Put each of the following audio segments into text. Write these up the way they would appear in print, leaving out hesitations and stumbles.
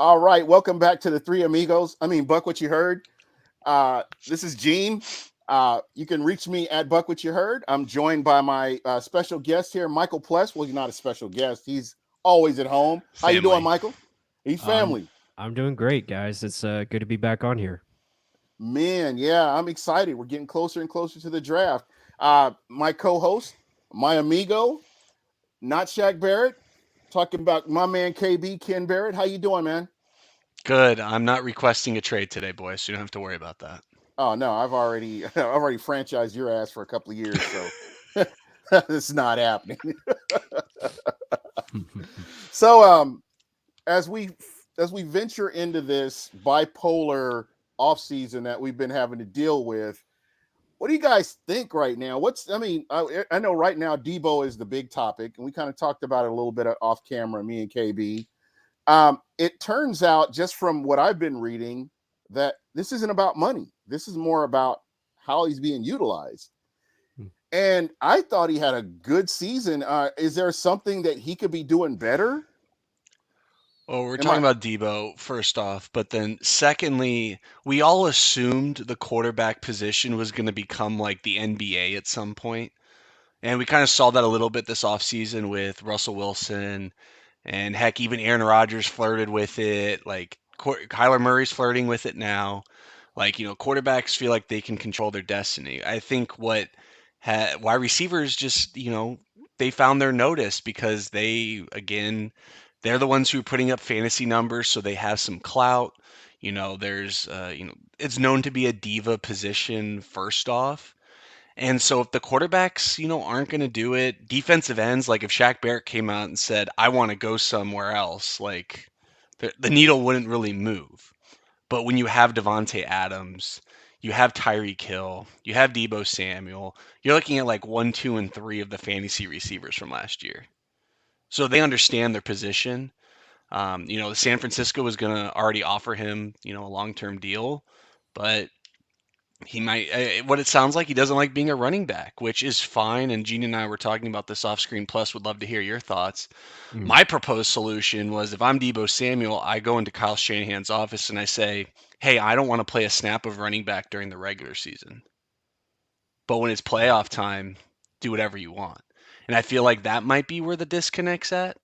All right, welcome back to the Three Amigos. Buck What You Heard. This is Gene. You can reach me at Buck What You Heard. I'm joined by my special guest here, Michael Pless. Well, he's not a special guest. He's always at home. How you doing, Family. Michael? He's I'm family. I'm doing great, guys. It's good to be back on here. Man, yeah, I'm excited. We're getting closer and closer to the draft. My co-host, my amigo, not Shaq Barrett, talking about my man KB Ken Barrett. How you doing, man? Good. I'm not requesting a trade today, boys, so you don't have to worry about that. Oh no, I've already franchised your ass for a couple of years, so it's not happening. So as we as we venture into this bipolar off season that we've been having to deal with, what do you guys think right now? I know right now Debo is the big topic, and we kind of talked about it a little bit off camera, me and KB. It turns out, just from what I've been reading, that this isn't about money. This is more about how he's being utilized. And I thought he had a good season. Is there something that he could be doing better? Well, we're Am talking I? about Debo first off, but then secondly, we all assumed the quarterback position was going to become like the NBA at some point. And we kind of saw that a little bit this offseason with Russell Wilson and heck, even Aaron Rodgers flirted with it. Like Kyler Murray's flirting with it now. Like, quarterbacks feel like they can control their destiny. I think why receivers just, they found their notice because they're the ones who are putting up fantasy numbers, so they have some clout. It's known to be a diva position first off. And so if the quarterbacks, aren't going to do it, defensive ends, like if Shaq Barrett came out and said, I want to go somewhere else, like the needle wouldn't really move. But when you have Devontae Adams, you have Tyreek Hill, you have Debo Samuel, you're looking at like one, two, and three of the fantasy receivers from last year. So they understand their position. San Francisco was going to already offer him, a long-term deal, but he might. What it sounds like, he doesn't like being a running back, which is fine. And Gene and I were talking about this off screen. Plus, would love to hear your thoughts. Mm. My proposed solution was if I'm Debo Samuel, I go into Kyle Shanahan's office and I say, "Hey, I don't want to play a snap of running back during the regular season, but when it's playoff time, do whatever you want." And I feel like that might be where the disconnect's at.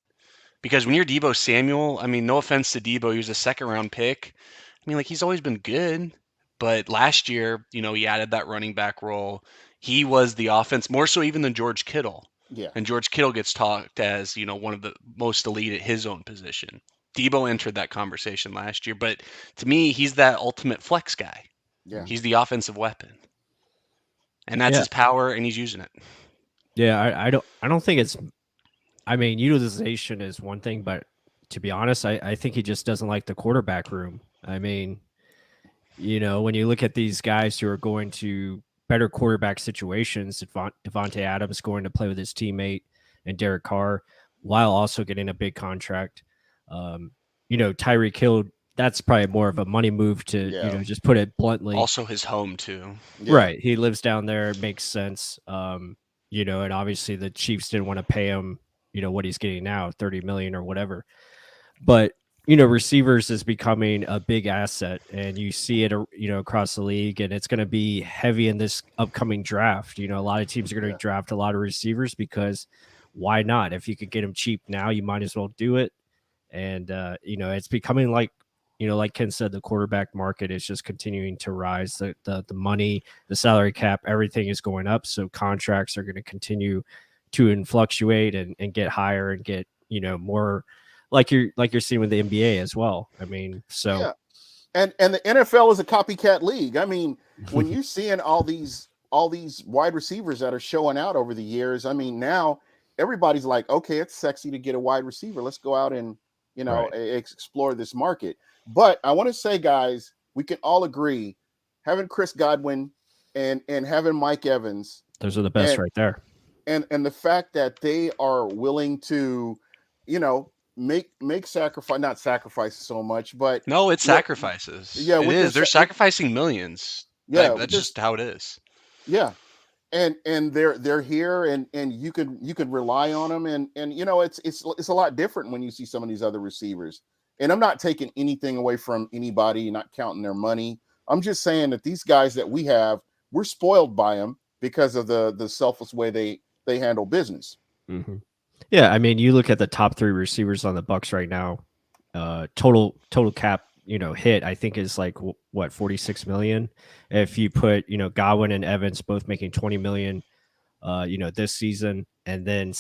Because when you're Debo Samuel, I mean, no offense to Debo, he was a second round pick. I mean, like he's always been good, but last year, he added that running back role. He was the offense more so even than George Kittle. Yeah, And George Kittle gets talked as, one of the most elite at his own position. Debo entered that conversation last year, but to me, he's that ultimate flex guy. yeah, He's the offensive weapon. And that's Yeah, his power and he's using it. yeah. I don't think it's. I mean, utilization is one thing, but to be honest, I think he just doesn't like the quarterback room. I mean, when you look at these guys who are going to better quarterback situations, Devontae Adams going to play with his teammate and Derek Carr while also getting a big contract. Tyreek Hill, that's probably more of a money move to, yeah, just put it bluntly. Also his home too. yeah, Right. He lives down there. It makes sense. And obviously the Chiefs didn't want to pay him, what he's getting now, 30 million or whatever. But receivers is becoming a big asset, and you see it, across the league, and it's going to be heavy in this upcoming draft. A lot of teams are going yeah, to draft a lot of receivers because why not? If you could get them cheap now, you might as well do it. And it's becoming like Ken said, the quarterback market is just continuing to rise. The money, the salary cap, everything is going up. So contracts are going to continue to fluctuate and get higher and get more like you're seeing with the NBA as well. I mean, so yeah. And the NFL is a copycat league. I mean, when you're seeing all these wide receivers that are showing out over the years, I mean, now everybody's like, okay, it's sexy to get a wide receiver. Let's go out and right. explore this market. But I want to say, guys, we can all agree having Chris Godwin and having Mike Evans Those are the best and right there. and the fact that they are willing to, make sacrifice, not sacrifice so much, but No, it's with sacrifices. yeah It with their is. They're sacrificing millions. yeah with That's their just how it is. yeah and they're here and you could rely on them, and it's a lot different when you see some of these other receivers. And I'm not taking anything away from anybody, not counting their money. I'm just saying that these guys that we have, we're spoiled by them because of the selfless way they handle business. Mm-hmm. Yeah, I mean, you look at the top 3 receivers on the Bucks right now. Total cap, hit, I think is like what, 46 million. If you put, Godwin and Evans both making 20 million, this season, and then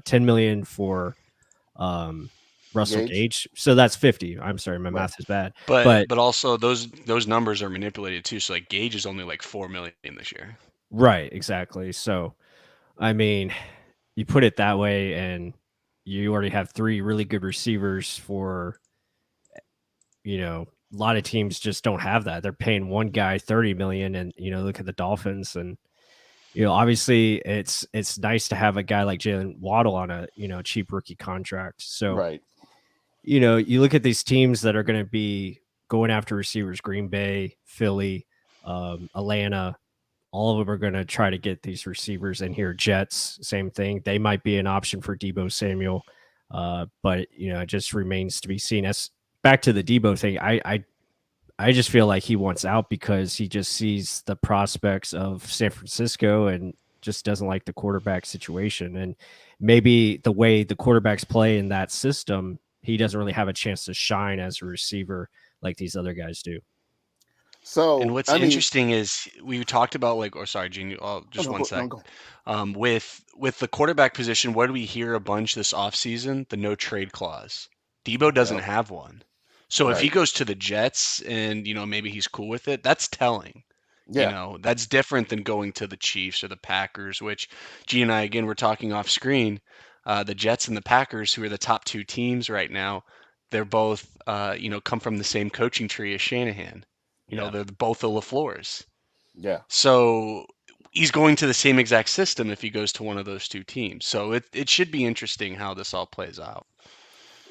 10 million for Russell Gage, Gage. So that's 50. I'm sorry, my right? math is bad. But But but also those numbers are manipulated too. So like Gage is only like 4 million this year. right, exactly. So I mean, you put it that way, and you already have 3 really good receivers for, a lot of teams just don't have that. They're paying one guy 30 million, and look at the Dolphins, and obviously it's nice to have a guy like Jalen Waddle on a cheap rookie contract. So Right. you look at these teams that are going to be going after receivers: Green Bay, Philly, Atlanta. All of them are going to try to get these receivers in here. Jets, same thing. They might be an option for Debo Samuel, but it just remains to be seen. As back to the Debo thing, I just feel like he wants out because he just sees the prospects of San Francisco and just doesn't like the quarterback situation. And maybe the way the quarterbacks play in that system, he doesn't really have a chance to shine as a receiver like these other guys do. And So what's I mean, interesting is we talked about like, or sorry, Gene, no, just no, one no, sec. go. With the quarterback position, what do we hear a bunch this offseason? The no trade clause. Debo doesn't Yep. have one. So if he Right. goes to the Jets and, maybe he's cool with it, that's telling. Yeah. That's different than going to the Chiefs or the Packers, which G and I, again, we're talking off screen. The Jets and the Packers, who are the top 2 teams right now, they're both, come from the same coaching tree as Shanahan. Yeah. They're both the LaFleurs. Yeah. So he's going to the same exact system if he goes to one of those 2 teams. So it should be interesting how this all plays out.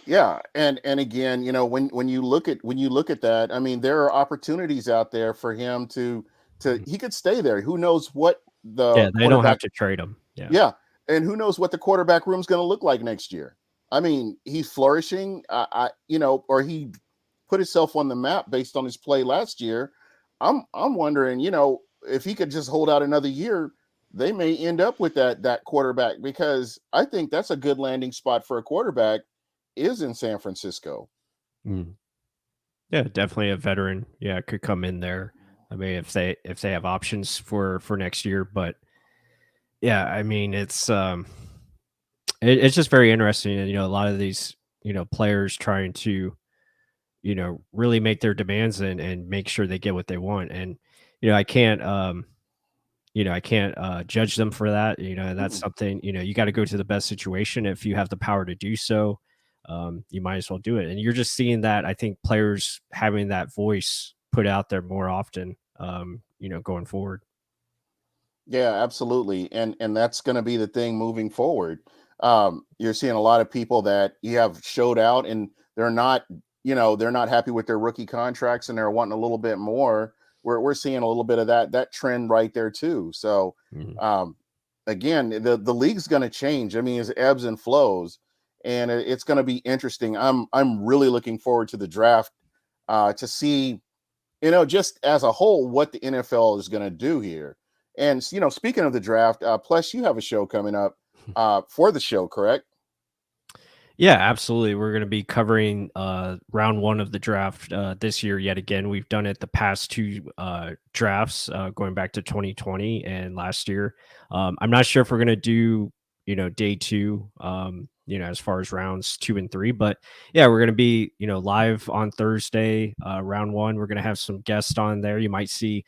Yeah, and again, when you look at that, I mean, there are opportunities out there for him to Mhm. he could stay there. Who knows what the Yeah, they don't have quarterback? to trade him. Yeah. Yeah, and who knows what the quarterback room's going to look like next year? I mean, he's flourishing. Or he put himself on the map based on his play last year. I'm wondering, if he could just hold out another year, they may end up with that quarterback, because I think that's a good landing spot for a quarterback is in San Francisco. Mm. Yeah, definitely a veteran. Yeah, could come in there. I mean, if they have options for next year, but yeah, I mean, it's just very interesting. And a lot of these players trying to really make their demands and make sure they get what they want. And I can't I can't judge them for that. And that's Mm-mm. something you got to go to the best situation. If you have the power to do so, you might as well do it. And you're just seeing that, I think, players having that voice put out there more often, going forward. Yeah, absolutely. And that's going to be the thing moving forward. You're seeing a lot of people that you have showed out, and they're not happy with their rookie contracts, and they're wanting a little bit more. We're seeing a little bit of that trend right there too. So Mhm. um, again, the league's going to change. I mean, it's ebbs and flows, and it's going to be interesting. I'm really looking forward to the draft, to see, just as a whole, what the NFL is going to do here. And speaking of the draft, plus you have a show coming up for the show, correct? Yeah, absolutely. We're going to be covering round 1 of the draft this year yet again. We've done it the past 2 drafts, going back to 2020 and last year. I'm not sure if we're going to do day 2, as far as rounds 2 and 3, but yeah, we're going to be live on Thursday, round 1. We're going to have some guests on there. You might see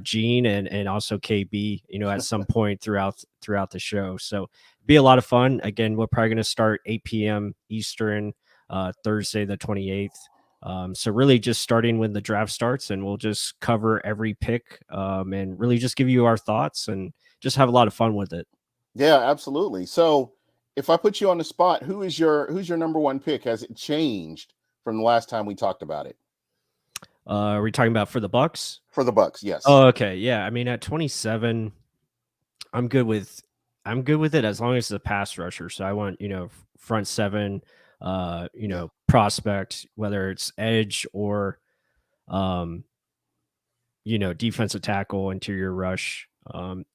Gene and also KB at some point throughout the show. So be a lot of fun. Again, we're probably going to start 8 p.m. Eastern, Thursday the 28th. So really just starting when the draft starts, and we'll just cover every pick, and really just give you our thoughts and just have a lot of fun with it. Yeah, absolutely. So if I put you on the spot, who's your number one pick? Has it changed from the last time we talked about it? Are we talking about for the Bucks? For the Bucks, yes. Oh, okay. Yeah. I mean, at 27, I'm good with I'm good with it as long as it's a pass rusher. So I want, front 7, Yeah. prospect, whether it's edge or um, defensive tackle, interior rush.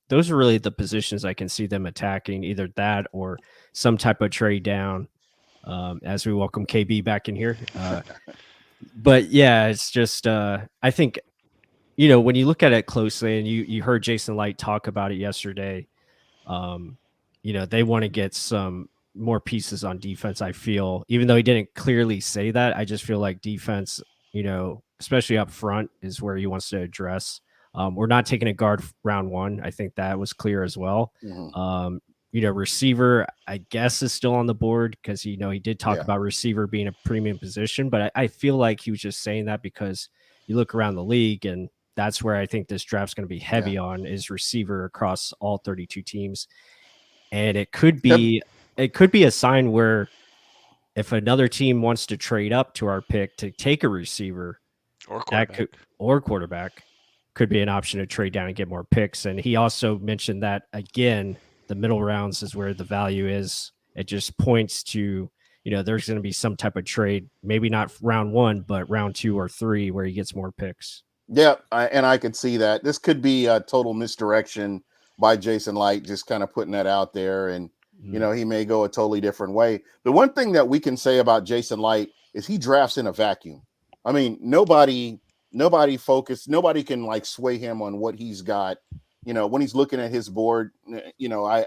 Those are really the positions I can see them attacking, either that or some type of trade down. As we welcome KB back in here. But yeah, it's just I think when you look at it closely, and you heard Jason Light talk about it yesterday, um, they want to get some more pieces on defense. I feel, even though he didn't clearly say that, I just feel like defense, especially up front, is where he wants to address. We're not taking a guard round one. I think that was clear as well. Hmm. Receiver, I guess, is still on the board because he did talk Yeah. about receiver being a premium position, but I feel like he was just saying that because you look around the league, and that's where I think this draft's going to be heavy Yeah. on, is receiver across all 32 teams. And it could Yep. be a sign where if another team wants to trade up to our pick to take a receiver, Or that quarterback. could, or quarterback, could be an option to trade down and get more picks. And he also mentioned that, again, the middle rounds is where the value is. It just points to, there's going to be some type of trade, maybe not round one, but round 2 or 3, where he gets more picks. Yeah, and I could see that. This could be a total misdirection by Jason Light, just kind of putting that out there. And, Mm. he may go a totally different way. The one thing that we can say about Jason Light is he drafts in a vacuum. I mean, nobody nobody can like sway him on what he's got. When he's looking at his board, I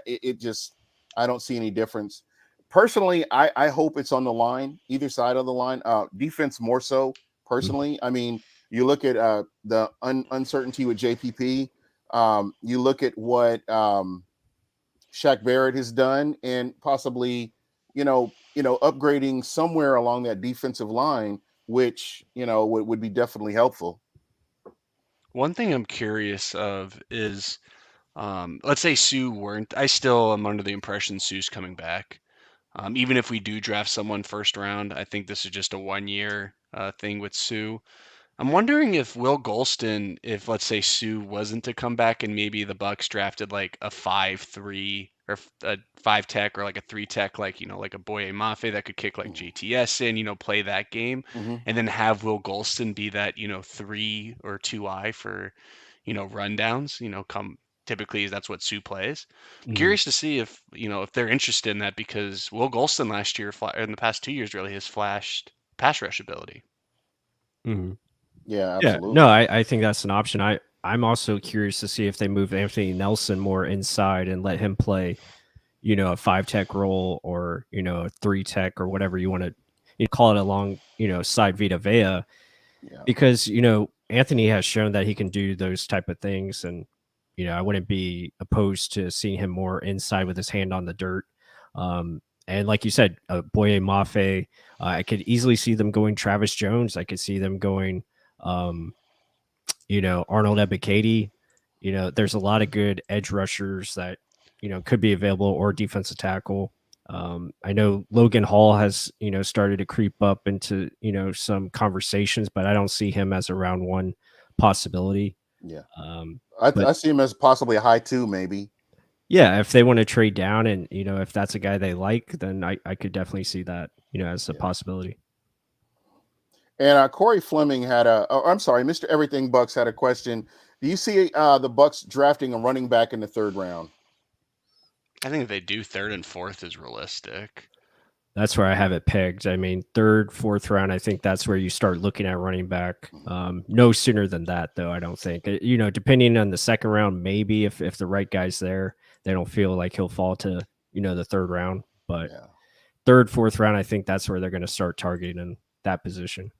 don't see any difference. Personally, I hope it's on the line, either side of the line. Defense more so, Mm. personally. I mean, you look at the uncertainty with JPP. You look at what Shaq Barrett has done, and possibly, upgrading somewhere along that defensive line, which would be definitely helpful. One thing I'm curious of is, let's say Sue weren't. I still am under the impression Sue's coming back. Even if we do draft someone first round, I think this is just a 1 year thing with Sue. I'm wondering if Will Golston, if let's say Sue wasn't to come back and maybe the Bucks drafted like a 5-3 or a 5 tech or like a 3 tech, like, like a Boye Mafe that could kick like GTS in, play that game, Mm-hmm. and then have Will Golston be that, 3 or 2I for, rundowns, come typically that's what Sue plays. I'm Mm. curious to see if they're interested in that because Will Golston last year, in the past 2 years, really has flashed pass rush ability. Mm. Yeah, Yeah, no, absolutely. I think that's an option. I'm also curious to see if they move Anthony Nelson more inside and let him play, a 5 tech role, or, a 3 tech, or whatever you want to call it, along, side Vita Vea, Yeah. because, Anthony has shown that he can do those type of things. And, I wouldn't be opposed to seeing him more inside with his hand on the dirt. And like you said, Boye Mafe, I could easily see them going Travis Jones. I could see them going, um, Arnold Ebiketie. There's a lot of good edge rushers that, could be available, or defensive tackle. I know Logan Hall has, started to creep up into, some conversations, but I don't see him as a round one possibility. Yeah. Um, I but see him as possibly a high 2, maybe. yeah, if they want to trade down, and, if that's a guy they like, then I could definitely see that, as a Yeah. possibility. And Corey Fleming had I'm sorry, Mr. Everything Bucks had a question. Do you see the Bucks drafting a running back in the 3rd round? I think if they do, third and fourth is realistic. That's where I have it pegged. I mean, 3rd, 4th round, I think that's where you start looking at running back. No sooner than that, though, I don't think. Depending on the 2nd round, maybe if the right guy's there, they don't feel like he'll fall to, the 3rd round. But Yeah. 3rd, 4th round, I think that's where they're going to start targeting that position.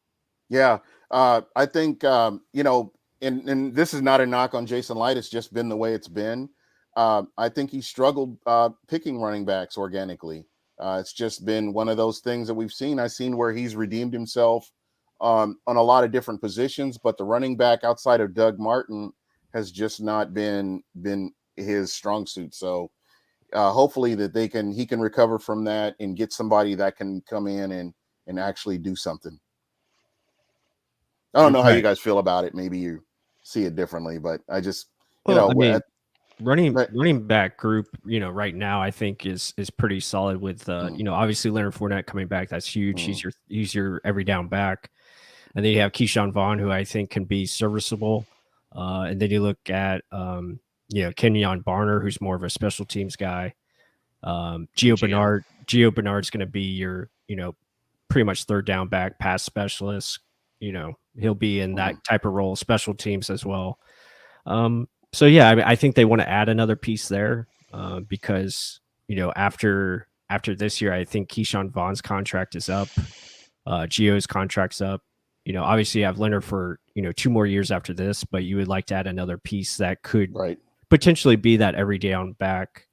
Yeah. I think, and this is not a knock on Jason Light. It's just been the way it's been. I think he struggled picking running backs organically. It's just been one of those things that we've seen. I've seen where he's redeemed himself on a lot of different positions, but the running back outside of Doug Martin has just not been his strong suit. So hopefully that he can recover from that and get somebody that can come in and actually do something. I don't know how you Right. guys feel about it. Maybe you see it differently, but I just, Well, I mean, running back group, right now I think is pretty solid with obviously Leonard Fournette coming back. That's huge. He's your every down back. And then you have Keyshawn Vaughn, who I think can be serviceable. And then you look at Kenyon Barner, who's more of a special teams guy. Gio Bernard's going to be your, pretty much third down back, pass specialist. He'll be in that type of role, special teams as well. So yeah, I mean, I think they want to add another piece there because after this year, I think Keyshawn Vaughn's contract is up, Gio's contract's up. Obviously you have Leonard for 2 more years after this, but you would like to add another piece that could potentially be that every down back,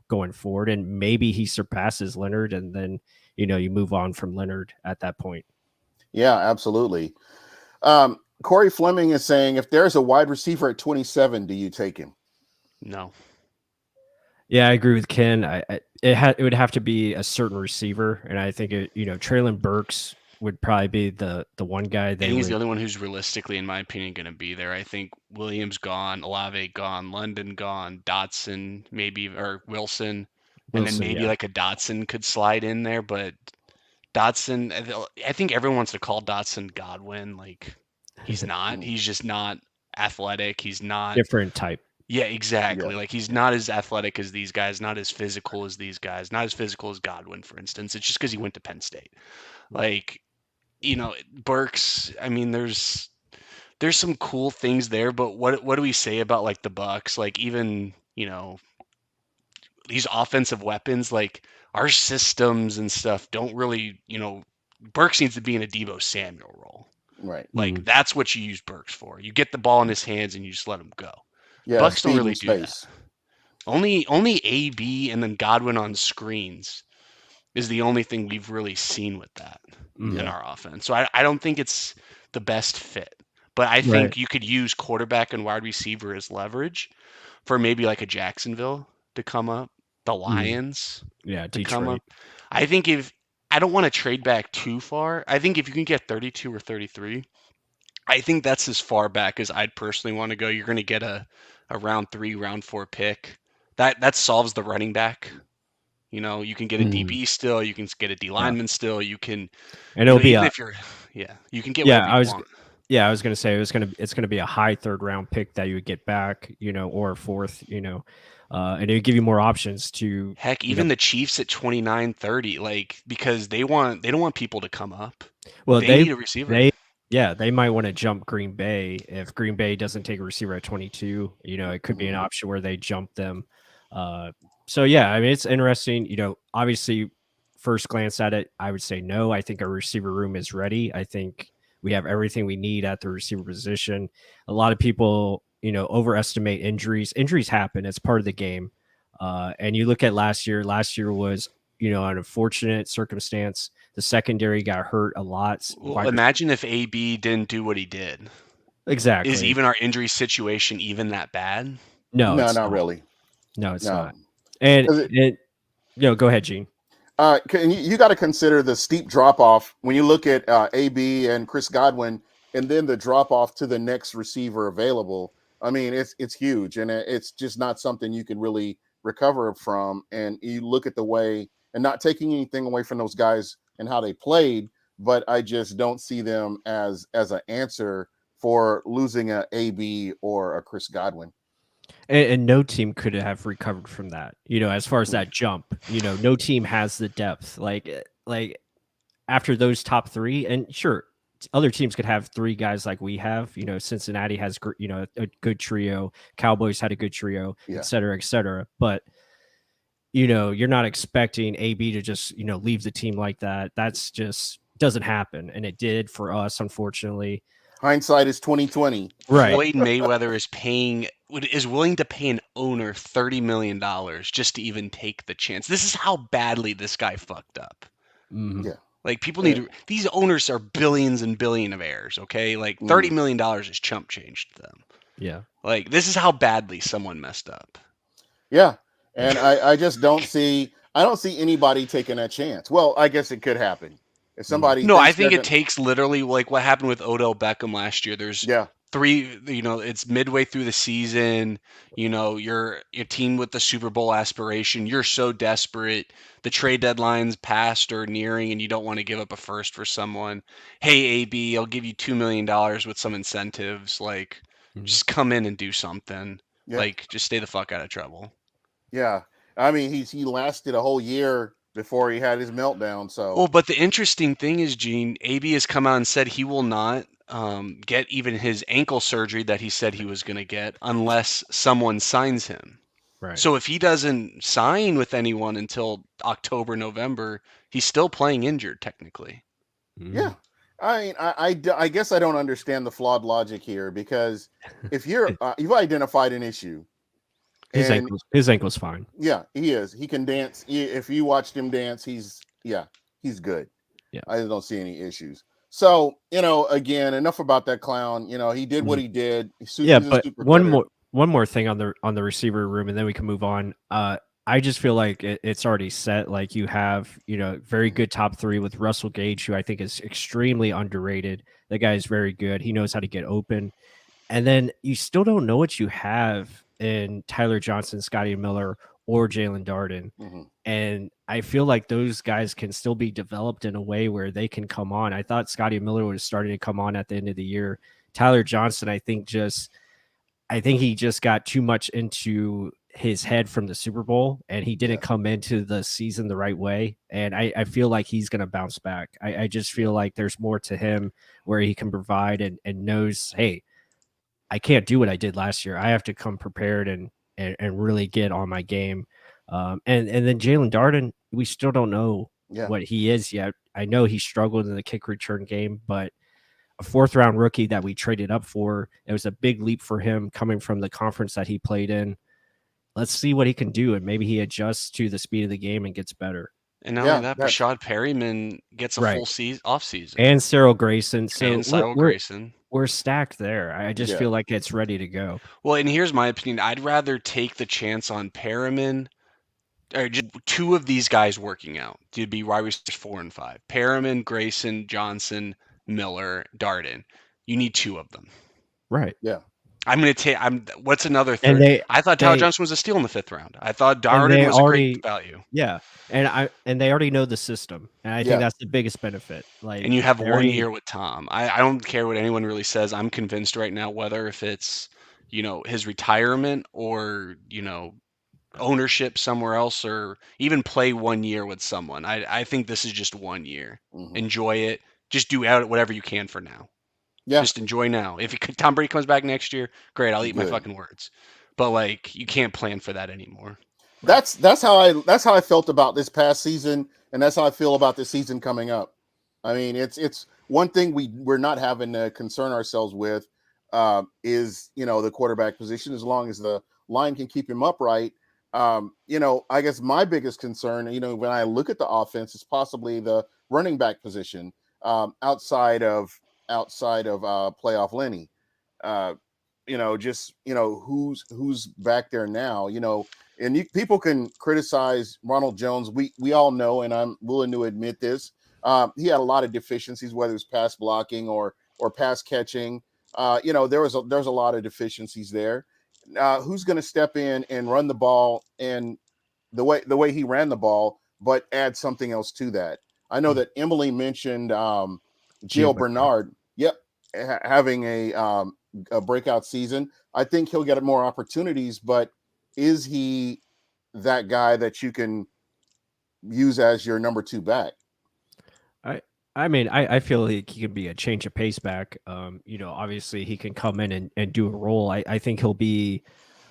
going forward, and maybe he surpasses Leonard, and then you move on from Leonard at that point. Yeah, absolutely. Corey Fleming is saying, if there's a wide receiver at 27, do you take him? No. Yeah, I agree with Ken. It would have to be a certain receiver, and I think Traylon Burks would probably be the one guy. He's the only one who's realistically, in my opinion, going to be there. I think Williams gone, Olave gone, London gone, Dotson maybe, or Wilson, and then maybe like a Dotson could slide in there. But Dotson, I think everyone wants to call Dotson Godwin. Like, he's not. He's just not athletic. He's not different type. Yeah, exactly. Yeah. Like, he's not as athletic as these guys, not as physical as these guys, not as physical as Godwin, for instance. It's just because he went to Penn State. Like, Burks, I mean, there's some cool things there, but what do we say about like the Bucs? Like, even, these offensive weapons, like our systems and stuff don't really, Burks needs to be in a Deebo Samuel role. Right. Like, that's what you use Burks for. You get the ball in his hands and you just let him go. Yeah, Bucs don't really do that. Only AB and then Godwin on screens is the only thing we've really seen with that in our offense. So I don't think it's the best fit. But I think you could use quarterback and wide receiver as leverage for maybe like a Jacksonville to come up, the Lions to come up. I think I don't want to trade back too far. I think if you can get 32 or 33, I think that's as far back as I'd personally want to go. You're going to get a round 3, round 4 pick. That solves the running back. You can get a DB still. You can get a D lineman still. You can, and it'll be if you're, you can get whatever you want. Yeah, I was gonna say it's gonna be a high 3rd round pick that you would get back, or a 4th, and it would give you more options to. Heck, even the Chiefs at 29, 30, like, because they don't want people to come up. Well, they need a receiver. They might want to jump Green Bay if Green Bay doesn't take a receiver at 22. It could be an option where they jump them. So yeah, I mean, it's interesting. Obviously, first glance at it, I would say no. I think our receiver room is ready. I think we have everything we need at the receiver position. A lot of people, overestimate injuries. Injuries happen. It's part of the game. And you look at last year. Last year was, an unfortunate circumstance. The secondary got hurt a lot. Well, imagine if AB didn't do what he did. Exactly. Is even our injury situation even that bad? No, not really. No, it's not. And go ahead, Gene. You got to consider the steep drop off when you look at AB and Chris Godwin, and then the drop off to the next receiver available. I mean, it's huge, and it's just not something you can really recover from. And you look at the way, and not taking anything away from those guys and how they played, but I just don't see them as an answer for losing a AB or a Chris Godwin. And no team could have recovered from that, as far as that jump, no team has the depth like after those top 3. And sure, other teams could have 3 guys like we have. Cincinnati has, a good trio. Cowboys had a good trio, et cetera, et cetera. But, you're not expecting AB to just, leave the team like that. That's just doesn't happen. And it did for us, unfortunately. Hindsight is 2020. Right. Floyd Mayweather is willing to pay an owner $30 million just to even take the chance. This is how badly this guy fucked up. Mm-hmm. Yeah. Like, people need to, these owners are billions and billionaires, okay? Like, $30 million is chump change to them. Yeah. Like, this is how badly someone messed up. Yeah. And I just don't see anybody taking that chance. Well, I guess it could happen. If somebody I think it takes literally like what happened with Odell Beckham last year. There's it's midway through the season. You're your team with the Super Bowl aspiration. You're so desperate. The trade deadline's past or nearing, and you don't want to give up a first for someone. Hey, AB, I'll give you $2 million with some incentives. Like, just come in and do something. Yeah. Like, just stay the fuck out of trouble. Yeah. I mean, he lasted a whole year before he had his meltdown. So Well, but the interesting thing is, Gene, AB has come out and said he will not get even his ankle surgery that he said he was going to get unless someone signs him. Right. So if he doesn't sign with anyone until October, November, he's still playing injured technically. Yeah. I mean, I guess I don't understand the flawed logic here, because if you've identified an issue, his ankle's fine. Yeah, he is. He can dance. If you watched him dance, he's good. Yeah. I don't see any issues. So, again, enough about that clown. He did what he did. But one more thing on the receiver room, and then we can move on. I just feel like it's already set. Like, you have, very good top three with Russell Gage, who I think is extremely underrated. That guy is very good. He knows how to get open. And then you still don't know what you have in Tyler Johnson, Scotty Miller, or Jalen Darden. And I feel like those guys can still be developed in a way where they can come on. I thought Scotty Miller was starting to come on at the end of the year. Tyler Johnson, I think he just got too much into his head from the Super Bowl, and he didn't come into the season the right way. And I feel like he's going to bounce back. I just feel like there's more to him where he can provide and knows, hey, I can't do what I did last year. I have to come prepared and really get on my game. And then Jalen Darden, we still don't know what he is yet. I know he struggled in the kick return game, but a 4th round rookie that we traded up for, it was a big leap for him coming from the conference that he played in. Let's see what he can do, and maybe he adjusts to the speed of the game and gets better. And not only that, Rashad Perryman gets a full off season. And Cyril Grayson. Grayson. We're stacked there. I just feel like it's ready to go. Well, and here's my opinion. I'd rather take the chance on Perriman, or just 2 of these guys working out. It'd be wide receivers 4 and 5. Perriman, Grayson, Johnson, Miller, Darden. You need 2 of them. Right. Yeah. What's another third? I thought Tyler Johnson was a steal in the 5th round. I thought Darden was a great value. Yeah. And they already know the system. And I think that's the biggest benefit. And you have 1 year with Tom. I don't care what anyone really says. I'm convinced right now, whether if it's, his retirement or, ownership somewhere else, or even play 1 year with someone. I think this is just 1 year. Enjoy it. Just do whatever you can for now. Yeah. Just enjoy now. If Tom Brady comes back next year, great. I'll eat my fucking words. But you can't plan for that anymore. That's how I felt about this past season, and that's how I feel about this season coming up. I mean, it's one thing we're not having to concern ourselves with is the quarterback position, as long as the line can keep him upright. I guess my biggest concern, when I look at the offense, is possibly the running back position outside of playoff Lenny. Who's back there now, and people can criticize Ronald Jones. We all know, and I'm willing to admit this. He had a lot of deficiencies, whether it's pass blocking or pass catching. There's a lot of deficiencies there. Who's going to step in and run the ball and the way he ran the ball, but add something else to that? I know that Emily mentioned Gio Bernard. Yep, having a breakout season. I think he'll get more opportunities, but is he that guy that you can use as your number 2 back? I mean, I feel like he can be a change of pace back. Obviously he can come in and do a role. I think he'll be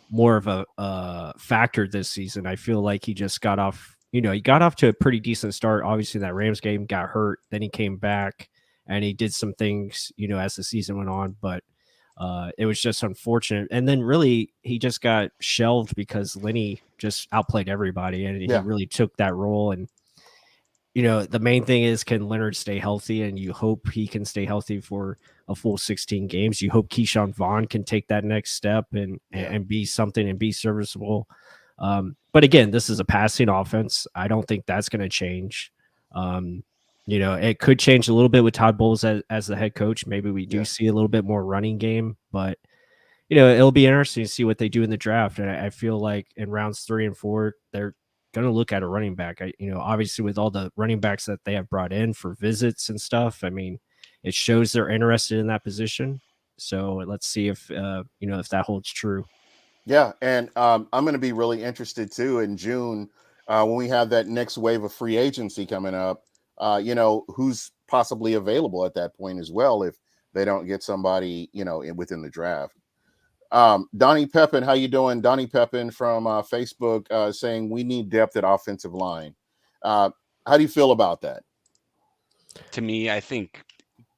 more of a factor this season. I feel like he just got off, he got off to a pretty decent start. Obviously that Rams game, got hurt. Then he came back and he did some things, as the season went on, but it was just unfortunate. And then really he just got shelved because Lenny just outplayed everybody, and he really took that role. And the main thing is, can Leonard stay healthy? And you hope he can stay healthy for a full 16 games. You hope Keyshawn Vaughn can take that next step and be something and be serviceable. But again, this is a passing offense. I don't think that's going to change. It could change a little bit with Todd Bowles as the head coach. Maybe we do Yeah. see a little bit more running game, but it'll be interesting to see what they do in the draft. And I feel like in rounds 3 and 4, they're going to look at a running back. Obviously with all the running backs that they have brought in for visits and stuff, I mean, it shows they're interested in that position. So let's see if if that holds true. Yeah, and I'm going to be really interested too in June when we have that next wave of free agency coming up. Who's possibly available at that point as well if they don't get somebody within the draft. Donnie Pepin, how you doing? Donnie Pepin from Facebook saying we need depth at offensive line. How do you feel about that? To me, I think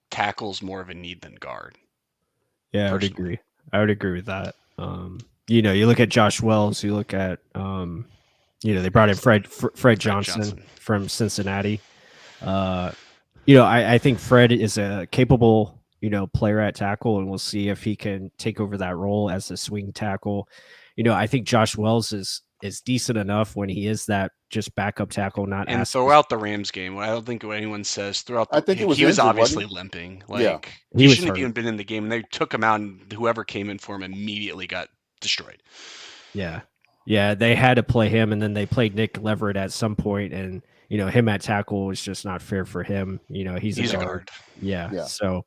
tackle's more of a need than guard. Yeah, I would Personally. agree. I would agree with that. You look at Josh Wells, you look at they brought in Fred Johnson from Cincinnati. I think Fred is a capable, player at tackle, and we'll see if he can take over that role as a swing tackle. I think Josh Wells is decent enough when he is that just backup tackle, not And asked. throughout the Rams game, I don't think what anyone says throughout I the think it was he was injured, obviously wasn't limping. Yeah. Like He he was shouldn't have hurt. even been in the game. And they took him out, and whoever came in for him immediately got destroyed. Yeah. Yeah, they had to play him, and then they played Nick Leverett at some point, and him at tackle was just not fair for him. He's a guard. Yeah. Yeah. So,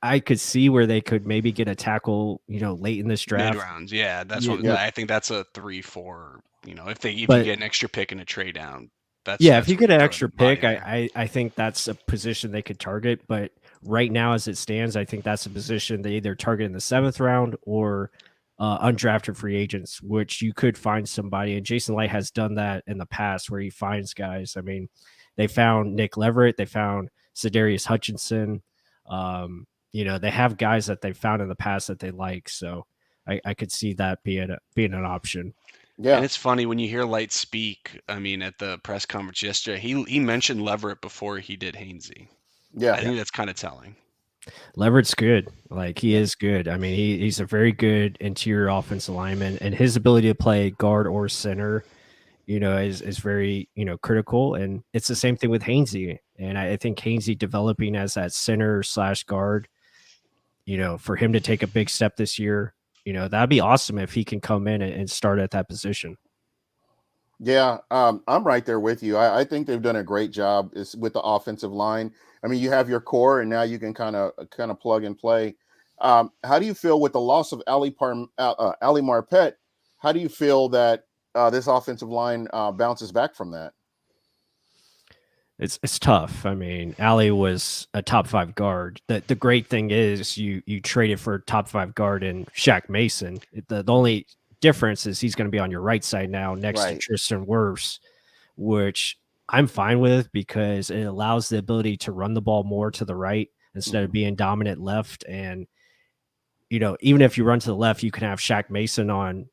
I could see where they could maybe get a tackle, late in this draft. Mid rounds, yeah. That's Yeah, what yeah. I think. That's a 3-4. If you But- get an extra pick and a trade down, that's if you where get an throw extra the body pick, there. I think that's a position they could target. But right now, as it stands, I think that's a position they either target in the 7th round or undrafted free agents, which you could find somebody. And Jason Light has done that in the past where he finds guys. I mean, they found Nick Leverett, they found Sedarius Hutchinson. They have guys that they found in the past that they like. So I could see that being an option. Yeah. And it's funny when you hear Light speak. I mean, at the press conference yesterday, he mentioned Leverett before he did Hainsey. Yeah. I think that's kind of telling. Leverett's good. Like he is good. I mean, he's a very good interior offensive lineman, and his ability to play guard or center, is very, critical. And it's the same thing with Hainsey. And I think Hainsey developing as that center / guard, for him to take a big step this year, that'd be awesome if he can come in and start at that position. Yeah, I'm right there with you. I think they've done a great job with the offensive line. I mean, you have your core, and now you can kind of plug and play. How do you feel with the loss of Ali Marpet? How do you feel that this offensive line bounces back from that? It's tough. I mean, Ali was a top 5 guard. The great thing is you traded for a top 5 guard in Shaq Mason. The only difference is he's going to be on your right side now next to Tristan Wirfs, which I'm fine with because it allows the ability to run the ball more to the right instead of being dominant left. And, even if you run to the left, you can have Shaq Mason on,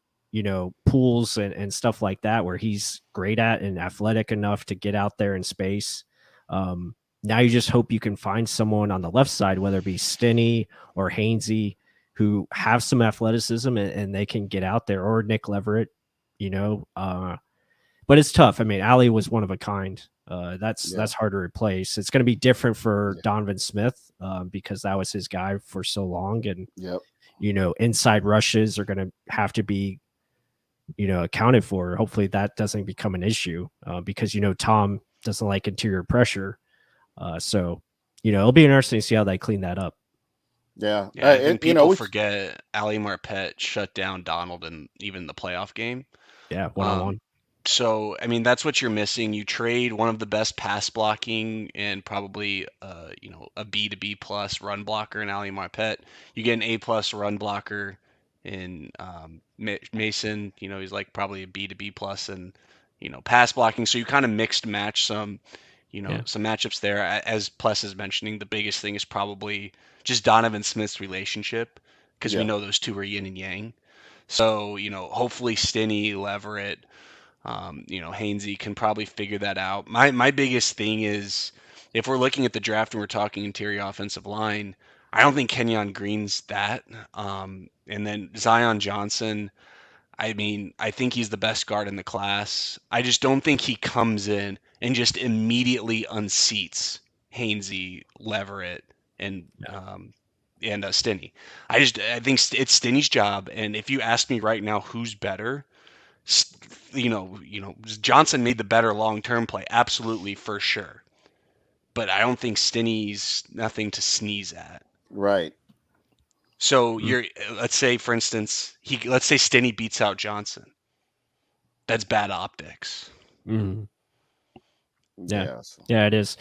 pools and stuff like that, where he's great at and athletic enough to get out there in space. Now you just hope you can find someone on the left side, whether it be Stinney or Hainsey, who have some athleticism and they can get out there, or Nick Leverett, but it's tough. I mean, Ali was one of a kind. That's hard to replace. It's going to be different for Donovan Smith because that was his guy for so long. And, inside rushes are going to have to be, accounted for. Hopefully that doesn't become an issue because, Tom doesn't like interior pressure. So, it'll be interesting to see how they clean that up. Yeah. I think people forget Ali Marpet shut down Donald in even the playoff game. Yeah, one-on-one. So, I mean, that's what you're missing. You trade one of the best pass blocking and probably, a B to B plus run blocker in Ali Marpet. You get an A plus run blocker in Mason. He's like probably a B to B plus and, pass blocking. So you kind of mixed match some, some matchups there. As Plus is mentioning, the biggest thing is probably just Donovan Smith's relationship because we know those two are yin and yang. So, hopefully Stinney, Leverett, Hainsey can probably figure that out. My biggest thing is if we're looking at the draft and we're talking interior offensive line, I don't think Kenyon Green's that. And then Zion Johnson, I mean, I think he's the best guard in the class. I just don't think he comes in and just immediately unseats Hainsey, Leverett, and Stinney. I think it's Stinney's job, and if you ask me right now who's better, Johnson made the better long-term play, absolutely for sure. But I don't think Stinney's nothing to sneeze at. Right. So let's say, for instance, let's say Stinney beats out Johnson. That's bad optics. Mm-hmm. Yeah. Yes. Yeah, it is.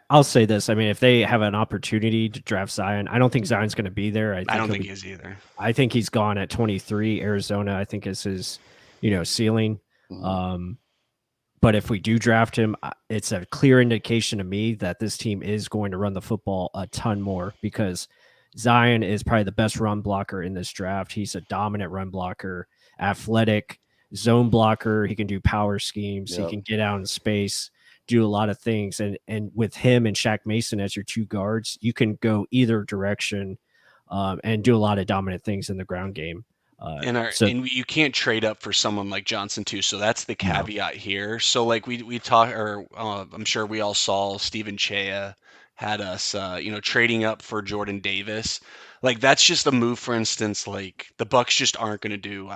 I'll say this. I mean, if they have an opportunity to draft Zion, I don't think Zion's going to be there. I don't think he is either. I think he's gone at 23. Arizona, I think, is his, ceiling. Mhm. But if we do draft him, it's a clear indication to me that this team is going to run the football a ton more, because Zion is probably the best run blocker in this draft. He's a dominant run blocker, athletic, zone blocker. He can do power schemes. He Yep. can get out in space, do a lot of things. And with him and Shaq Mason as your two guards, you can go either direction and do a lot of dominant things in the ground game. And you can't trade up for someone like Johnson too, so that's the caveat here. So like we talk, or I'm sure we all saw Stephen Chea had us, trading up for Jordan Davis. Like that's just a move. For instance, like the Bucks just aren't going to do.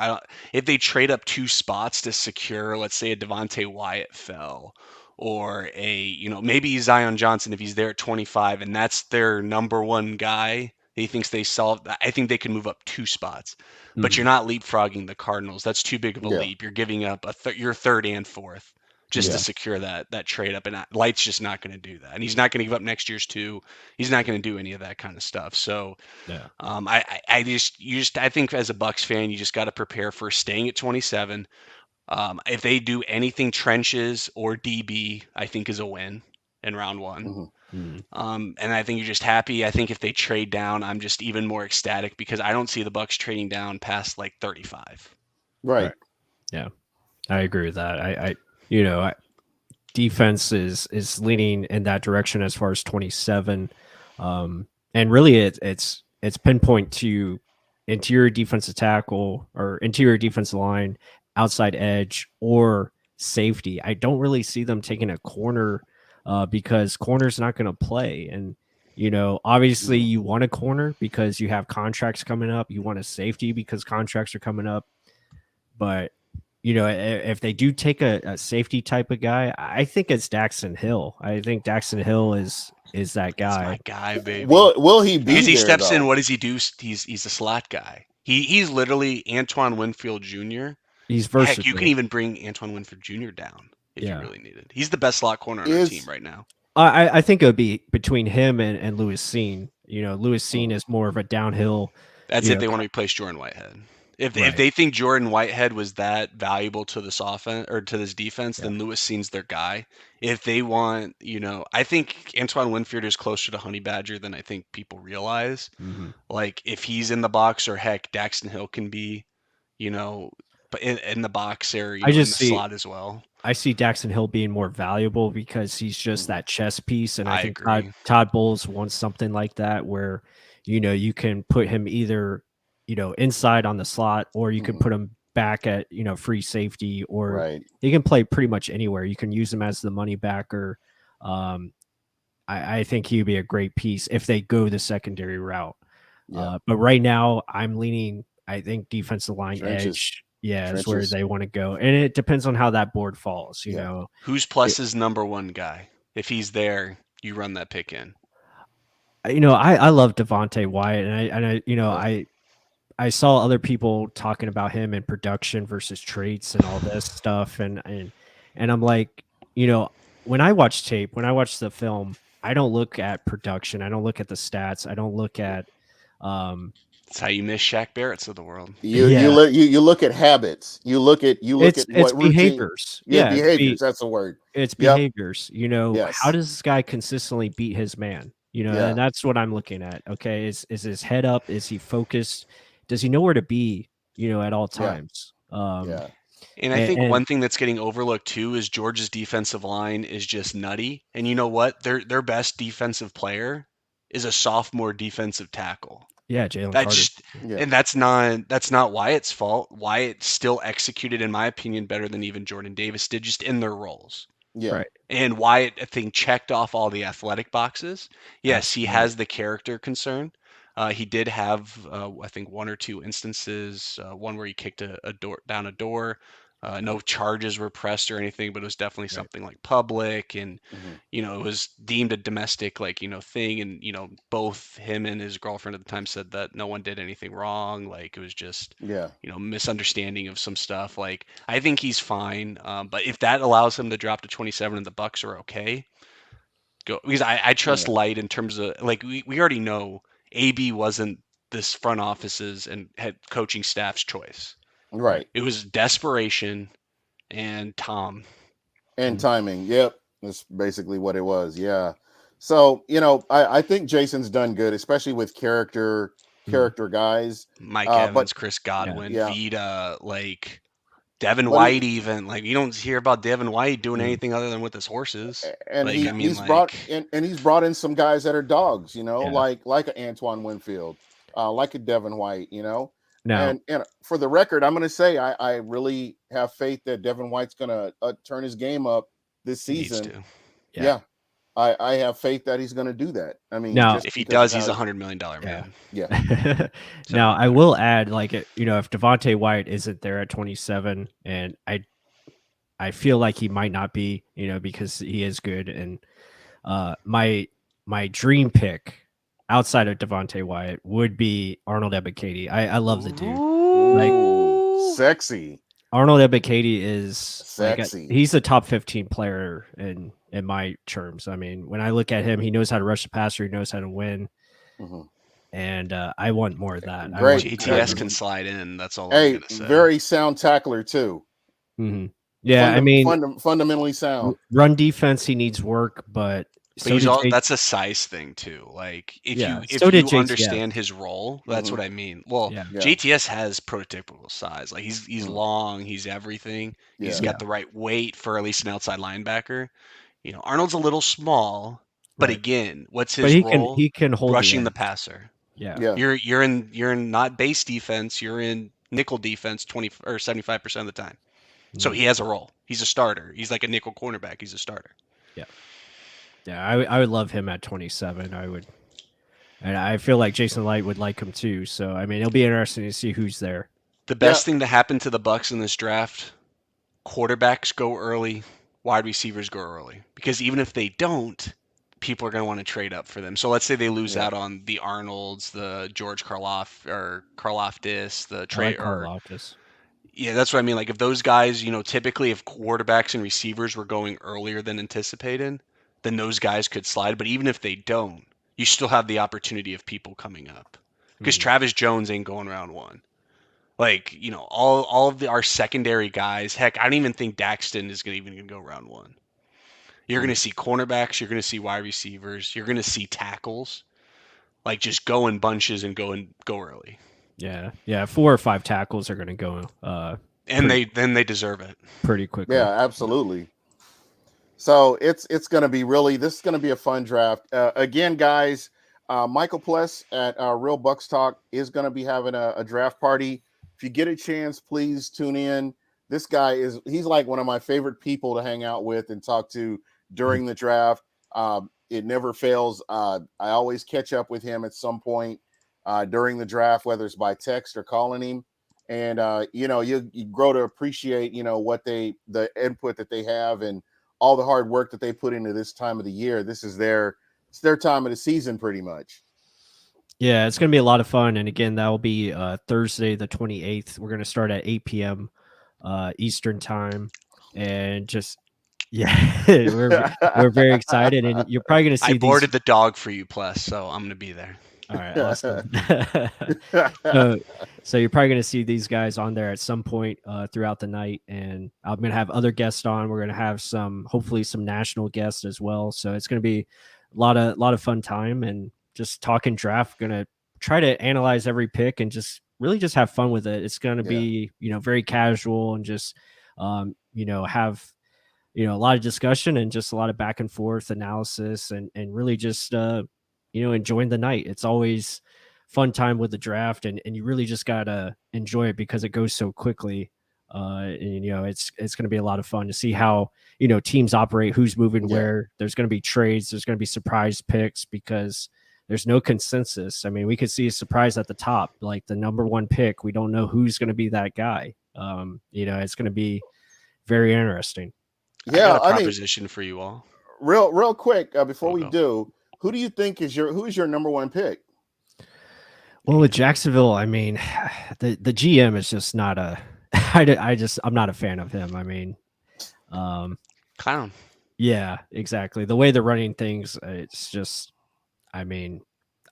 If they trade up 2 spots to secure, let's say a Devontae Wyatt fell, or maybe Zion Johnson if he's there at 25 and that's their number one guy. He thinks they solved. I think they can move up 2 spots. But you're not leapfrogging the Cardinals. That's too big of a leap. You're giving up your third and fourth just to secure that trade up. And Light's just not going to do that. And he's not going to give up next year's 2. He's not going to do any of that kind of stuff. So I think as a Bucks fan, you just got to prepare for staying at 27. If they do anything trenches or DB, I think is a win in round 1. Mm-hmm. And I think you're just happy. I think if they trade down, I'm just even more ecstatic because I don't see the Bucks trading down past like 35. Right. Yeah, I agree with that. Defense is leaning in that direction as far as 27, and really it's pinpoint to interior defensive tackle or interior defensive line, outside edge, or safety. I don't really see them taking a corner because corner's not going to play. And, obviously you want a corner because you have contracts coming up. You want a safety because contracts are coming up. But, if they do take a safety type of guy, I think it's Daxton Hill. I think Daxton Hill is that guy. That's my guy, baby. Will he be because he there, steps though? in, what does he do? He's a slot guy. He's literally Antoine Winfield Jr. He's versatile. Heck, you can even bring Antoine Winfield Jr. down if you really need it. He's the best slot corner on our team right now. I think it would be between him and Lewis Seen. Lewis Seen is more of a downhill. That's if they want to replace Jordan Whitehead. If they think Jordan Whitehead was that valuable to this offense or to this defense, then Lewis Seen's their guy. If they want, I think Antoine Winfield is closer to Honey Badger than I think people realize. Mm-hmm. Like if he's in the box, or heck, Daxton Hill can be, but in the box or in the slot as well. I see Daxton Hill being more valuable because he's just that chess piece, and I think agree. Todd Bowles wants something like that where, you can put him either, inside on the slot, or you can put him back at free safety, or he can play pretty much anywhere. You can use him as the money backer. I think he'd be a great piece if they go the secondary route. But right now, I'm leaning. I think defensive line edge. Yeah, is where they want to go, and it depends on how that board falls. You know, who's Plus's number one guy? If he's there, you run that pick in. I love Devontae Wyatt, and I saw other people talking about him in production versus traits and all this stuff, and I'm like, when I watch tape, when I watch the film, I don't look at production, I don't look at the stats, I don't look at. That's how you miss Shaq Barrett's of the world. You look at habits. You look at it's behaviors. Behaviors. That's the word. It's behaviors. How does this guy consistently beat his man? And that's what I'm looking at. Okay, is his head up? Is he focused? Does he know where to be? At all times. And I think one thing that's getting overlooked too is Georgia's defensive line is just nutty. And you know what? Their best defensive player is a sophomore defensive tackle. Yeah, Jalen Carter. And that's not Wyatt's fault. Wyatt still executed, in my opinion, better than even Jordan Davis did, just in their roles. Yeah. Right. And Wyatt, I think, checked off all the athletic boxes. Yes, he Absolutely. has the character concern. He did have, I think, one or two instances. One where he kicked a door down a door. No charges were pressed or anything, but it was definitely Right. something like public, and Mhm. it was deemed a domestic thing. And both him and his girlfriend at the time said that no one did anything wrong. Like it was just Yeah. misunderstanding of some stuff. Like I think he's fine, but if that allows him to drop to 27 and the Bucks are okay, go because I trust Yeah. Light in terms of like we already know AB wasn't this front office's and head coaching staff's choice. Right. Right. It was desperation and Tom. And Mhm. timing. Yep. That's basically what it was. Yeah. So, I think Jason's done good, especially with Mhm. character guys. Mike But Evans, Chris Yeah. Godwin, yeah, Vita, like Devin but he White even. Like you don't hear about Devin White doing Mhm. anything other than with his horses. and Like I he mean he's brought like and he's brought in some guys that are dogs, Yeah. like a Antoine Winfield, like a Devin White, Now, and for the record, I'm going to say I really have faith that Devin White's going to turn his game up this needs season. to. yeah. Yeah, I have faith that he's going to do that. I mean, Now, just If he because of does, he's how, $100 million yeah. man. yeah, Now, I $70 million. will add, like, if Devontae White isn't there at 27, and I feel like he might not be, because he is good, and my dream pick outside of Devontae Wyatt would be Arnold Ebiketie. I love the dude. Like, ooh, Ooh. sexy, Arnold Ebiketie is like sexy, he's a top 15 player in my terms. I mean, when I look at him, he knows how to rush the passer, he knows how to win, Mhm. and I want more of that. I Great. want JTS can slide in. That's all I'm Hey, gonna say. very sound tackler too. Mhm. Yeah, I mean, Fundamentally sound. run defense he needs work, but But so he's did all J. that's a size thing too. Like if Yeah, you so if did you JTS. understand his role, that's Hmm. what I mean. Well, Yeah, Yeah. JTS has prototypical size. Like he's Mm. long, he's everything. He's Yeah. yeah, got the right weight for at least an outside linebacker. Arnold's a little small, but right. again, what's But his role? he can hold the Rushing the edge. passer. Yeah. Yeah. You're in not base defense, you're in nickel defense 20 or 75% of the time. So Mhm. he has a role. He's a starter. He's like a nickel cornerback. He's a starter. Yeah. Yeah, I would love him at 27. I would, and I feel like Jason Light would like him too. So I mean, it'll be interesting to see who's there. The Yeah. best thing to happen to the Bucks in this draft, quarterbacks go early, wide receivers go early. Because even if they don't, people are going to want to trade up for them. So let's say they lose Yeah. out on the Arnolds, the George Karloff or Karloftis, the I like trade Carl or Loftus. yeah, that's what I mean. Like if those guys, typically if quarterbacks and receivers were going earlier than anticipated, then those guys could slide. But even if they don't, you still have the opportunity of people coming up. Because Mhm. Travis Jones ain't going round one. Like, all of our secondary guys, heck, I don't even think Daxton is even gonna go round one. You're gonna Mm. see cornerbacks, you're gonna see wide receivers, you're gonna see tackles, like just go in bunches and go early. Yeah, yeah. 4 or 5 tackles are going to go And pretty they deserve it. pretty Yeah. quickly. Absolutely. So it's going to be this is going to be a fun draft. Again, guys, Michael Pless at Real Bucks Talk is going to be having a draft party. If you get a chance, please tune in. This guy he's like one of my favorite people to hang out with and talk to Mhm. during the draft. It never fails. I always catch up with him at some point during the draft, whether it's by text or calling him. And you grow to appreciate the input that they have and all the hard work that they put into this time of the year. It's their time of the season, pretty much. Yeah, it's going to be a lot of fun. And again, that will be Thursday, the 28th. We're going to start at 8 p.m. Eastern time, and just yeah, we're very excited, and you're probably going to I see these. boarded the dog for you, Plus, so I'm gonna be there. All right, awesome. so, so you're probably going to see these guys on there at some point throughout the night, and I'm going to have other guests on. We're going to have hopefully some national guests as well. So it's going to be a lot of fun time and just talking draft. Going to try to analyze every pick and just really just have fun with it. It's going to Yeah. be very casual and just have a lot of discussion and just a lot of back and forth analysis and really just enjoying the night. It's always fun time with the draft, and you really just gotta enjoy it because it goes so quickly. And it's going to be a lot of fun to see how teams operate, who's moving Yeah. where. There's going to be trades, there's going to be surprise picks because there's no consensus. I mean, we could see a surprise at the top, like the number one pick. We don't know who's going to be that guy. It's going to be very interesting. I Yeah, got a I mean, proposition for you all. real quick before Oh, we go. do, who do you think is your number one pick? Well, with Jacksonville, I mean, the GM is just not a. I'm not a fan of him. I mean, Clown. yeah, exactly. The way they're running things, it's just. I mean,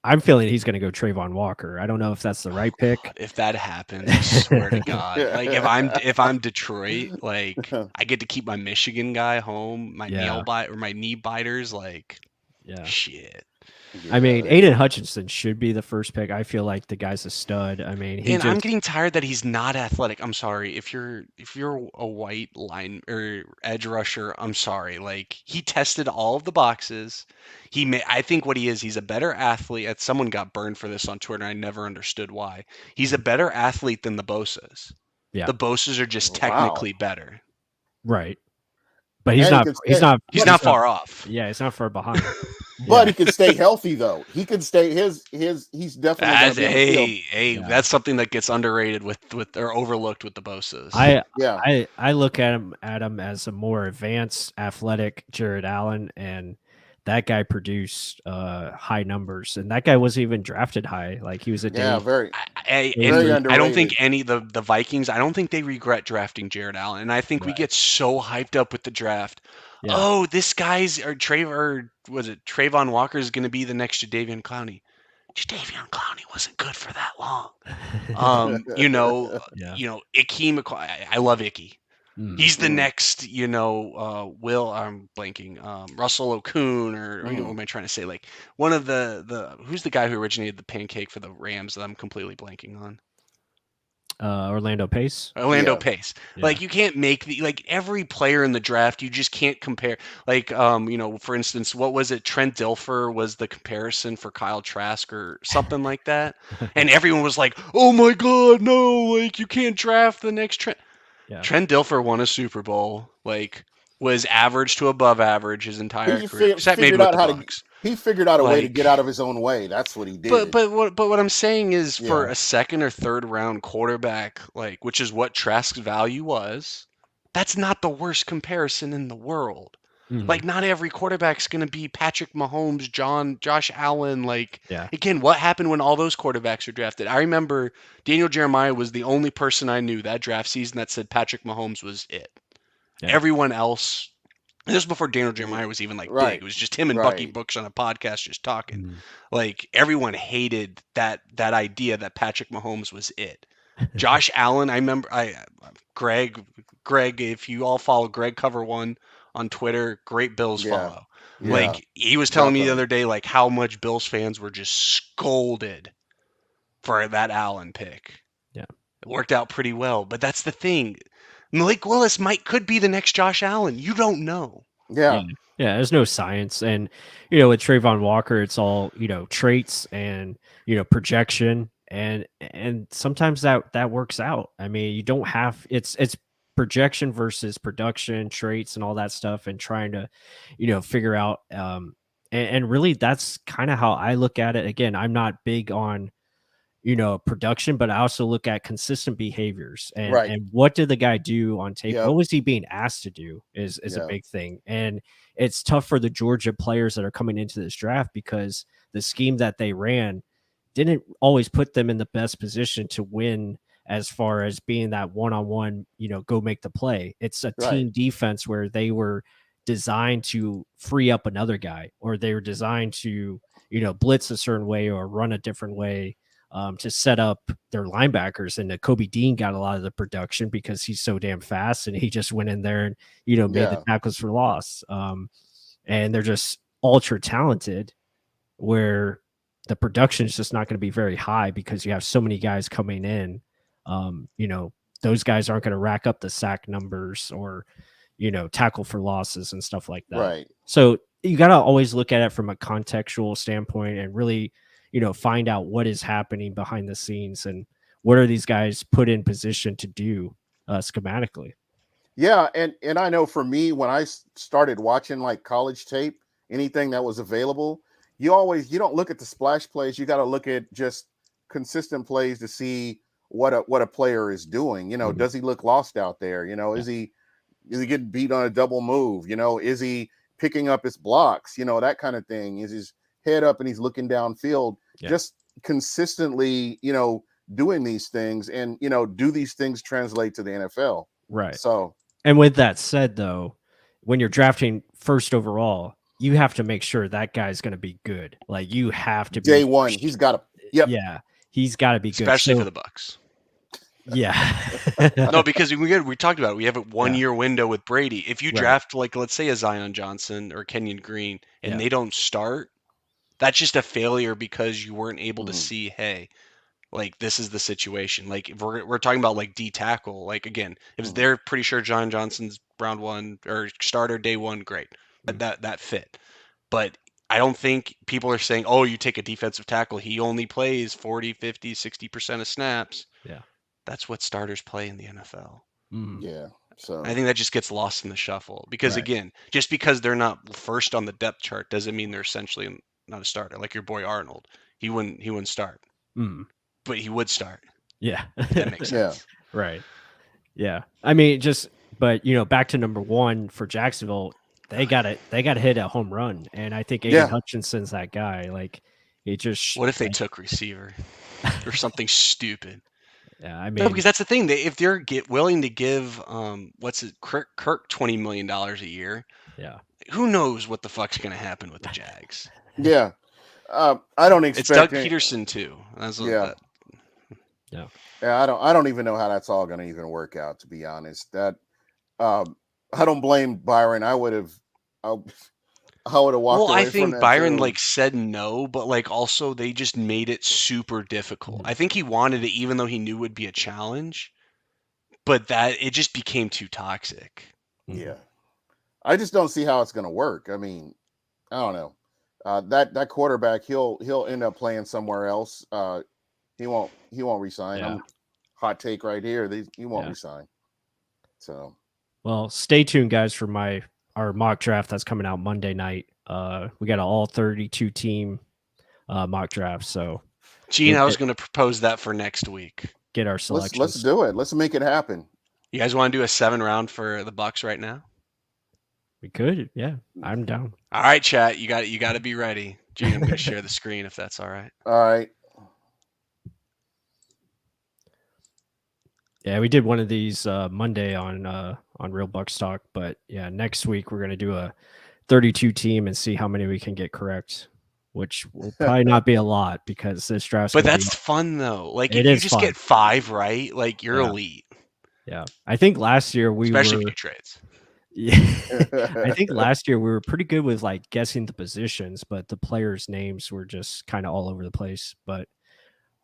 I'm feeling he's going to go Trayvon Walker. I don't know if that's the right pick. God, if that happens, I swear to God. Like if I'm Detroit, like I get to keep my Michigan guy home, my knee biters, like Yeah. shit. I mean, Aiden Hutchinson should be the first pick. I feel like the guy's a stud. I mean, I'm getting tired that he's not athletic. I'm sorry. If you're a white line or edge rusher, I'm sorry. Like he tested all of the boxes. I think what he is, he's a better athlete. Someone got burned for this on Twitter. I never understood why. He's a better athlete than the Bosa's. Yeah. The Bosa's are just technically better. Right. But he's not far off. Yeah, he's not far behind. But he can stay healthy though. He can stay he's definitely hey, that's something that gets underrated with or overlooked with the Bosa's. I look at him as a more advanced athletic Jared Allen, and that guy produced high numbers, and that guy wasn't even drafted high. Like he was a very I don't think the Vikings, I don't think they regret drafting Jared Allen. And I think we get so hyped up with the draft. Yeah. Oh, this guy's Trayvon Walker is going to be the next Jadeveon Clowney. Jadeveon Clowney wasn't good for that long. Ickey McCoy. I love Ickey. He's the next, Will. I'm blanking. Russell Okun, or what am I trying to say? Like one of the who's the guy who originated the pancake for the Rams that I'm completely blanking on? Orlando Pace. Pace. Yeah. Like you can't make every player in the draft. You just can't compare. Like for instance, what was it? Trent Dilfer was the comparison for Kyle Trask or something like that, and everyone was like, "Oh my God, no! Like you can't draft the next Trent." Yeah. Trent Dilfer won a Super Bowl. Like was average to above average his entire career. Except maybe with the Bucs. He figured out a way to get out of his own way. That's what he did. But what I'm saying is for a second or third round quarterback, like which is what Trask's value was, that's not the worst comparison in the world. Mm-hmm. Like not every quarterback's going to be Patrick Mahomes, Josh Allen. Like again, what happened when all those quarterbacks were drafted? I remember Daniel Jeremiah was the only person I knew that draft season that said Patrick Mahomes was it. Yeah. Everyone else. This was before Daniel Jeremiah was even big. It was just him and Bucky Brooks on a podcast just talking. Mm-hmm. Like everyone hated that idea that Patrick Mahomes was it. Josh Allen, I remember Greg, if you all follow Greg Cover One on Twitter, great Bills follow. Yeah. Like he was telling me the other day like how much Bills fans were just scolded for that Allen pick. Yeah. It worked out pretty well, but that's the thing. Malik Willis could be the next Josh Allen. You don't know. Yeah. There's no science, and with Trayvon Walker, it's all traits and projection, and sometimes that works out. I mean, you don't have it's projection versus production, traits, and all that stuff, and trying to figure out. And really, that's kind of how I look at it. Again, I'm not big on production, but I also look at consistent behaviors and what did the guy do on tape? Yep. What was he being asked to do is a big thing. And it's tough for the Georgia players that are coming into this draft because the scheme that they ran didn't always put them in the best position to win as far as being that one-on-one, go make the play. It's a team defense where they were designed to free up another guy, or they were designed to, blitz a certain way or run a different way. To set up their linebackers, and Kobe Dean got a lot of the production because he's so damn fast, and he just went in there and made the tackles for loss. And they're just ultra talented, where the production is just not going to be very high because you have so many guys coming in. Those guys aren't going to rack up the sack numbers or tackle for losses and stuff like that. Right. So you got to always look at it from a contextual standpoint and really find out what is happening behind the scenes and what are these guys put in position to do schematically. Yeah, and I know for me, when I started watching like college tape, anything that was available, you don't look at the splash plays. You got to look at just consistent plays to see what a player is doing. Does he look lost out there? Yeah. Is he getting beat on a double move? Is he picking up his blocks? That kind of thing. Is his head up and he's looking downfield? Yeah. Just consistently, doing these things, and do these things translate to the NFL? Right. So. And with that said, though, when you're drafting first overall, you have to make sure that guy's going to be good. Like you have to Day be one. He's got to. Yep. Yeah, he's got to be good, especially for the Bucs. Yeah. No, because we talked about it. We have a 1 year window with Brady. If you draft like let's say a Zion Johnson or Kenyon Green and they don't start, that's just a failure because you weren't able to see, hey, like this is the situation. Like if we're talking about like D tackle, like again, if they're pretty sure John Johnson's round one or starter day one, great. That fit. But I don't think people are saying, oh, you take a defensive tackle, he only plays 40, 50, 60% of snaps. Yeah. That's what starters play in the NFL. Yeah. So I think that just gets lost in the shuffle because again, just because they're not first on the depth chart doesn't mean they're essentially not a starter. Like your boy Arnold, he wouldn't start. But he would start. Yeah. If that makes sense. Right. Yeah. I mean, but back to number one for Jacksonville, they got to hit a home run. And I think Aiden Hutchinson's that guy. Like he just. What if they took receiver or something stupid? Yeah, I mean, no, because that's the thing. If they're willing to give Kirk $20 million a year, who knows what the fuck's going to happen with the Jags? Yeah, I don't expect. It's Doug Peterson too. Yeah. I don't even know how that's all going to even work out. To be honest, that I don't blame Byron. I would have walked away. Well, I from think that Byron too. said no, but also they just made it super difficult. I think he wanted it even though he knew it would be a challenge, but that it just became too toxic. Yeah. I just don't see how it's going to work. I mean, I don't know. That quarterback, he'll end up playing somewhere else. He won't resign. Yeah. Hot take right here. He won't resign. So, well, stay tuned, guys, for our mock draft that's coming out Monday night. We got an all 32 team mock draft. So, Gene, I was going to propose that for next week. Get our selections. Let's do it. Let's make it happen. You guys want to do a 7-round for the Bucs right now? We could, yeah. I'm down. All right, chat. You got to be ready. Gene, I'm going to share the screen if that's all right. All right. Yeah, we did one of these Monday on Real Bucs Talk, but yeah, next week we're gonna do a 32 team and see how many we can get correct, which will probably not be a lot because this draft. But that's fun though. Like if you just get 5 right, like you're elite. Yeah, I think last year especially if you trades. Yeah, I think last year we were pretty good with like guessing the positions, but the players' names were just kind of all over the place. But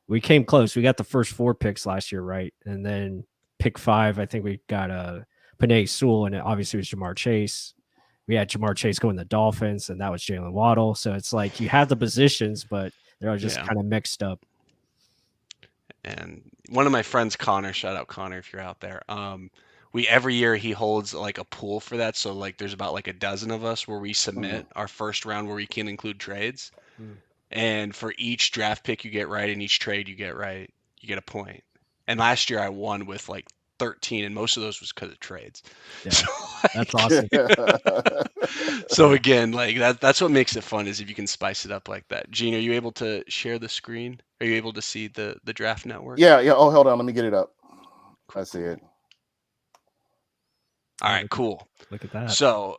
we came close. We got the first 4 picks last year, right? And then pick 5, I think we got Penei Sewell, and it obviously was Jamar Chase. We had Jamar Chase going the Dolphins, and that was Jalen Waddle. So it's like you have the positions, but they're all just kind of mixed up. And one of my friends, Connor, shout out Connor if you're out there. Every year he holds like a pool for that. So like there's about like a dozen of us where we submit our first round where we can include trades. And for each draft pick you get right and each trade you get right, you get a point. And last year I won with like 13, and most of those was because of trades. Yeah, so, that's awesome. So again, like that's what makes it fun is if you can spice it up like that. Gene, are you able to share the screen? Are you able to see the draft network? Yeah. Oh, hold on. Let me get it up. I see it. All right, cool. Look at that. So,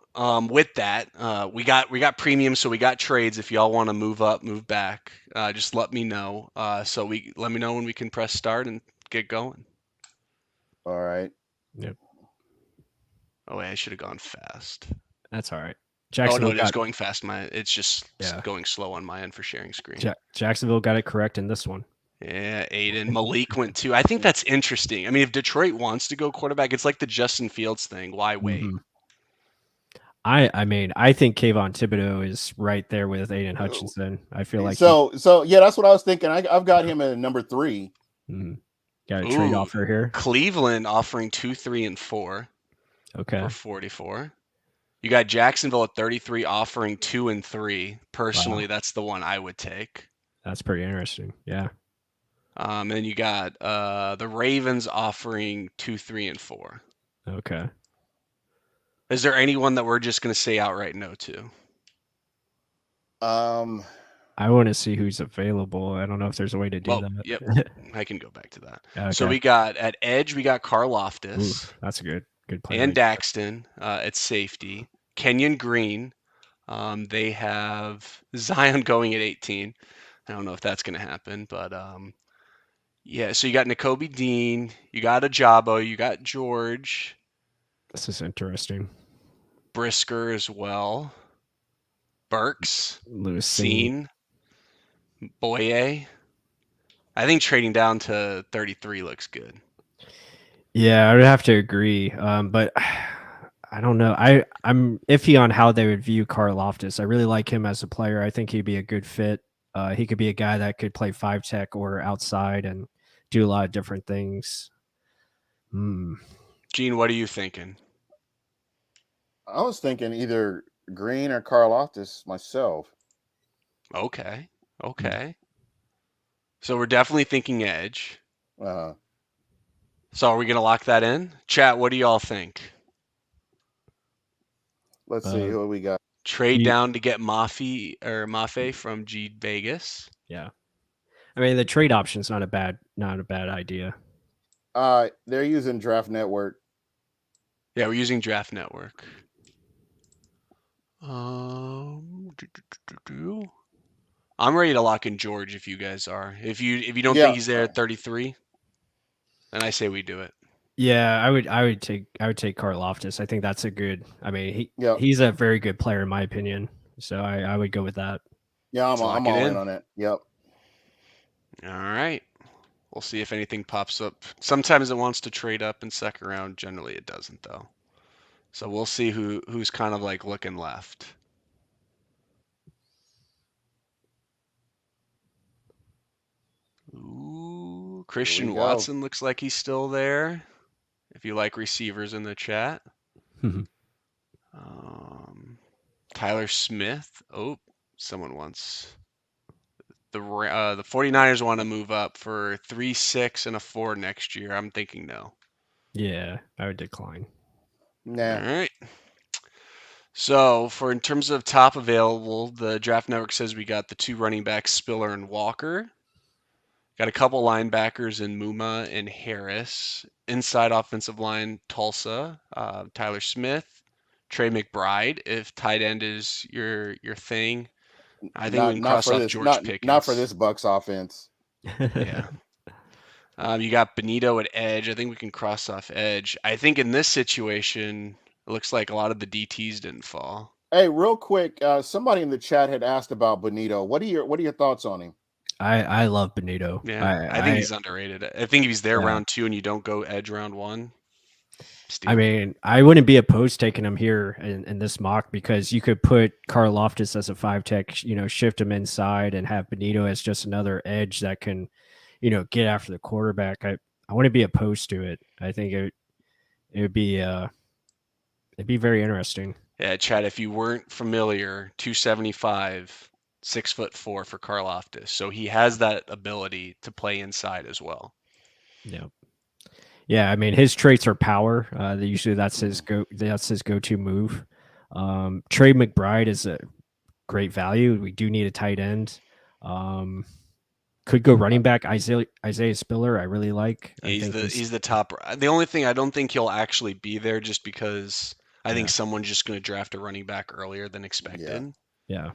with that, we got premium, so we got trades. If y'all want to move up, move back, just let me know. Let me know when we can press start and get going. All right. Yep. Oh wait, I should have gone fast. That's all right. Jacksonville it is going fast. It's just going slow on my end for sharing screen. Jacksonville got it correct in this one. Yeah, Aiden. Malik went too. I think that's interesting. I mean, if Detroit wants to go quarterback, it's like the Justin Fields thing. Why wait? I mean, I think Kayvon Thibodeau is right there with Aiden Hutchinson. I feel like so. Yeah, that's what I was thinking. I've got him at number 3. Got a trade Ooh, offer here. Cleveland offering 2, 3, and 4 Okay. for 44. You got Jacksonville at 33 offering 2 and 3. Personally, Wow. that's the one I would take. That's pretty interesting. Yeah. And then you got the Ravens offering 2, 3, and 4. Okay. Is there anyone that we're just going to say outright no to? Um, I want to see who's available. I don't know if there's a way to do Well, that. yep, I can go back to that. So Okay. we got at edge, we got Carl Ooh, Loftus that's a good player. and Right there. Daxton at safety. Kenyon Green. They have Zion going at 18. I don't know if that's going to happen, but yeah. So you got N'Kobe Dean, you got Ajabo, you got George This is interesting. Brisker as well, Burks, Lewis Scene, Boye. I think trading down to 33 looks good. Yeah, I would have to agree. But I don't know. I'm iffy on how they would view Carl Loftus. I really like him as a player. I think he'd be a good fit. He could be a guy that could play 5 tech or outside and do a lot of different things. Gene, what are you thinking? I was thinking either Green or Karloftis myself. Okay. So we're definitely thinking edge. Uh, So are we going to lock that in? Chat, what do y'all think? let's see who we got. Trade down to get Mafe from G Vegas. Yeah. I mean, the trade option's not a bad idea. They're using Draft Network. Yeah, we're using Draft Network. I'm ready to lock in George if you guys are. If you don't think he's there at 33, then I say we do it. Yeah, I would take Carl Loftus. I think that's a good. I mean, he's a very good player in my opinion. So I would go with that. Yeah, I'm all in on it. Yep. All right. We'll see if anything pops up. Sometimes it wants to trade up in second round. Generally, it doesn't though. So we'll see who's kind of like looking left. Ooh, Christian Watson looks like he's still there. If you like receivers in the chat. Tyler Smith. Oh, someone wants the 49ers want to move up for 3, 6, and a 4 next year. I'm thinking no. Yeah, I would decline. Nah. All right. So in terms of top available, the Draft Network says we got the 2 running backs, Spiller and Walker. Got a couple linebackers in Muma and Harris. Inside offensive line, Tulsa, Tyler Smith, Trey McBride. If tight end is your thing, I think we can cross off George Pickens. Not for this Bucs offense. Yeah. You got Benito at edge. I think we can cross off edge. I think in this situation, it looks like a lot of the DTs didn't fall. Hey, real quick, somebody in the chat had asked about Benito. What are your thoughts on him? I love Benito. Yeah, I think he's underrated. I think if he's there round 2 and you don't go edge round 1. I mean, I wouldn't be opposed taking him here in this mock because you could put Carl Loftus as a 5 tech, shift him inside and have Benito as just another edge that can, get after the quarterback. I wouldn't be opposed to it. I think it would be it'd be very interesting. Yeah, Chad, if you weren't familiar, 275, 6'4" for Karlaftis. So he has that ability to play inside as well. Yeah. Yeah, I mean his traits are power. Usually that's his go-to move. Trey McBride is a great value. We do need a tight end. Could go running back. Isaiah Spiller, I really like. He's the top. The only thing I don't think he'll actually be there just because I think someone's just going to draft a running back earlier than expected. Yeah.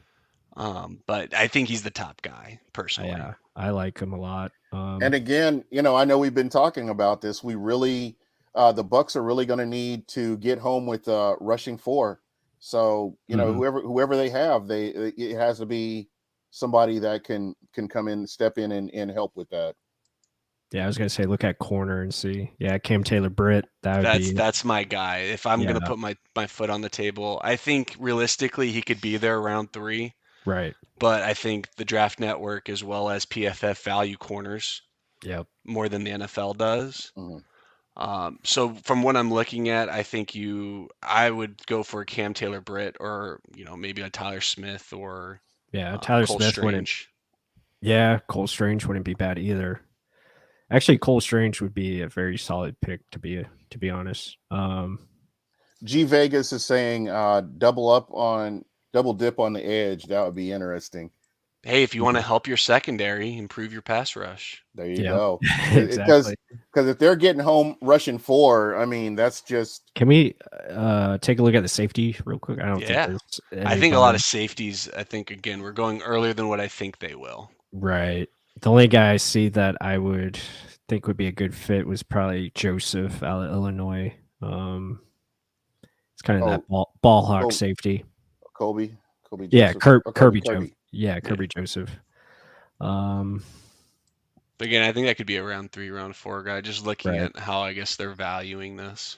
But I think he's the top guy personally. Yeah, I like him a lot. And again, I know we've been talking about this. We really, the Bucs are really going to need to get home with rushing 4. So whoever they have, it has to be somebody that can come in, step in, and help with that. Yeah, I was gonna say look at corner and see. Yeah, Cam Taylor-Britt. That's my guy. If I'm gonna put my foot on the table, I think realistically he could be there around 3. Right. But I think the Draft Network as well as PFF value corners. Yep. more than the NFL does. Mhm. So from what I'm looking at, I think I would go for a Cam Taylor-Britt, or maybe a Tyler Smith, or Yeah, Tyler Cole Smith wouldn't. Strange. Yeah, Cole Strange wouldn't be bad either. Actually, Cole Strange would be a very solid pick to be honest. G Vegas is saying double dip on the edge. That would be interesting. Hey, if you want to help your secondary, improve your pass rush. There you Yeah, go. exactly. Because if they're getting home rushing 4, I mean, that's just Can we take a look at the safety real quick? I don't Yeah. think there's I think a lot anybody- of safeties, again, we're going earlier than what I think they will. right. The only guy I see that I would think would be a good fit was probably Joseph out of Illinois. It's kind of that ball hawk Col- safety. Kobe Yeah, Joseph. Kirby. Kirby. Yeah, Kirby Joseph. But again, I think that could be a round 3, round 4 guy, just looking Right. at how I guess they're valuing this.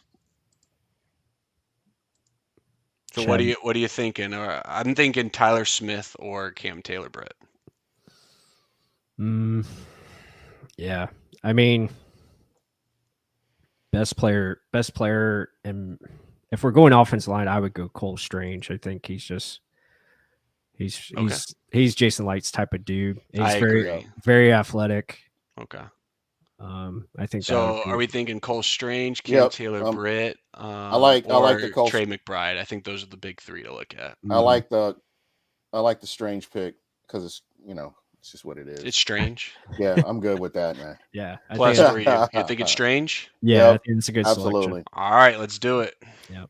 So what are you thinking? Or I'm thinking Tyler Smith or Cam Taylor-Britt. Yeah. I mean, best player, and if we're going offensive line, I would go Cole Strange. I think he's Jason Light's type of dude. He's I agree. very athletic. Okay. I think so. Are we thinking Cole Strange, Cam Yep. Taylor-Britt, I like the Cole. Trey McBride? I think those are the big 3 to look at. I like the Strange pick because it's it's just what it is. It's strange. Yeah, I'm good with that, man. Yeah. Plus, for you think it's strange? Yeah, Yep, I think it's a good absolutely. selection. All right, let's do it. Yep.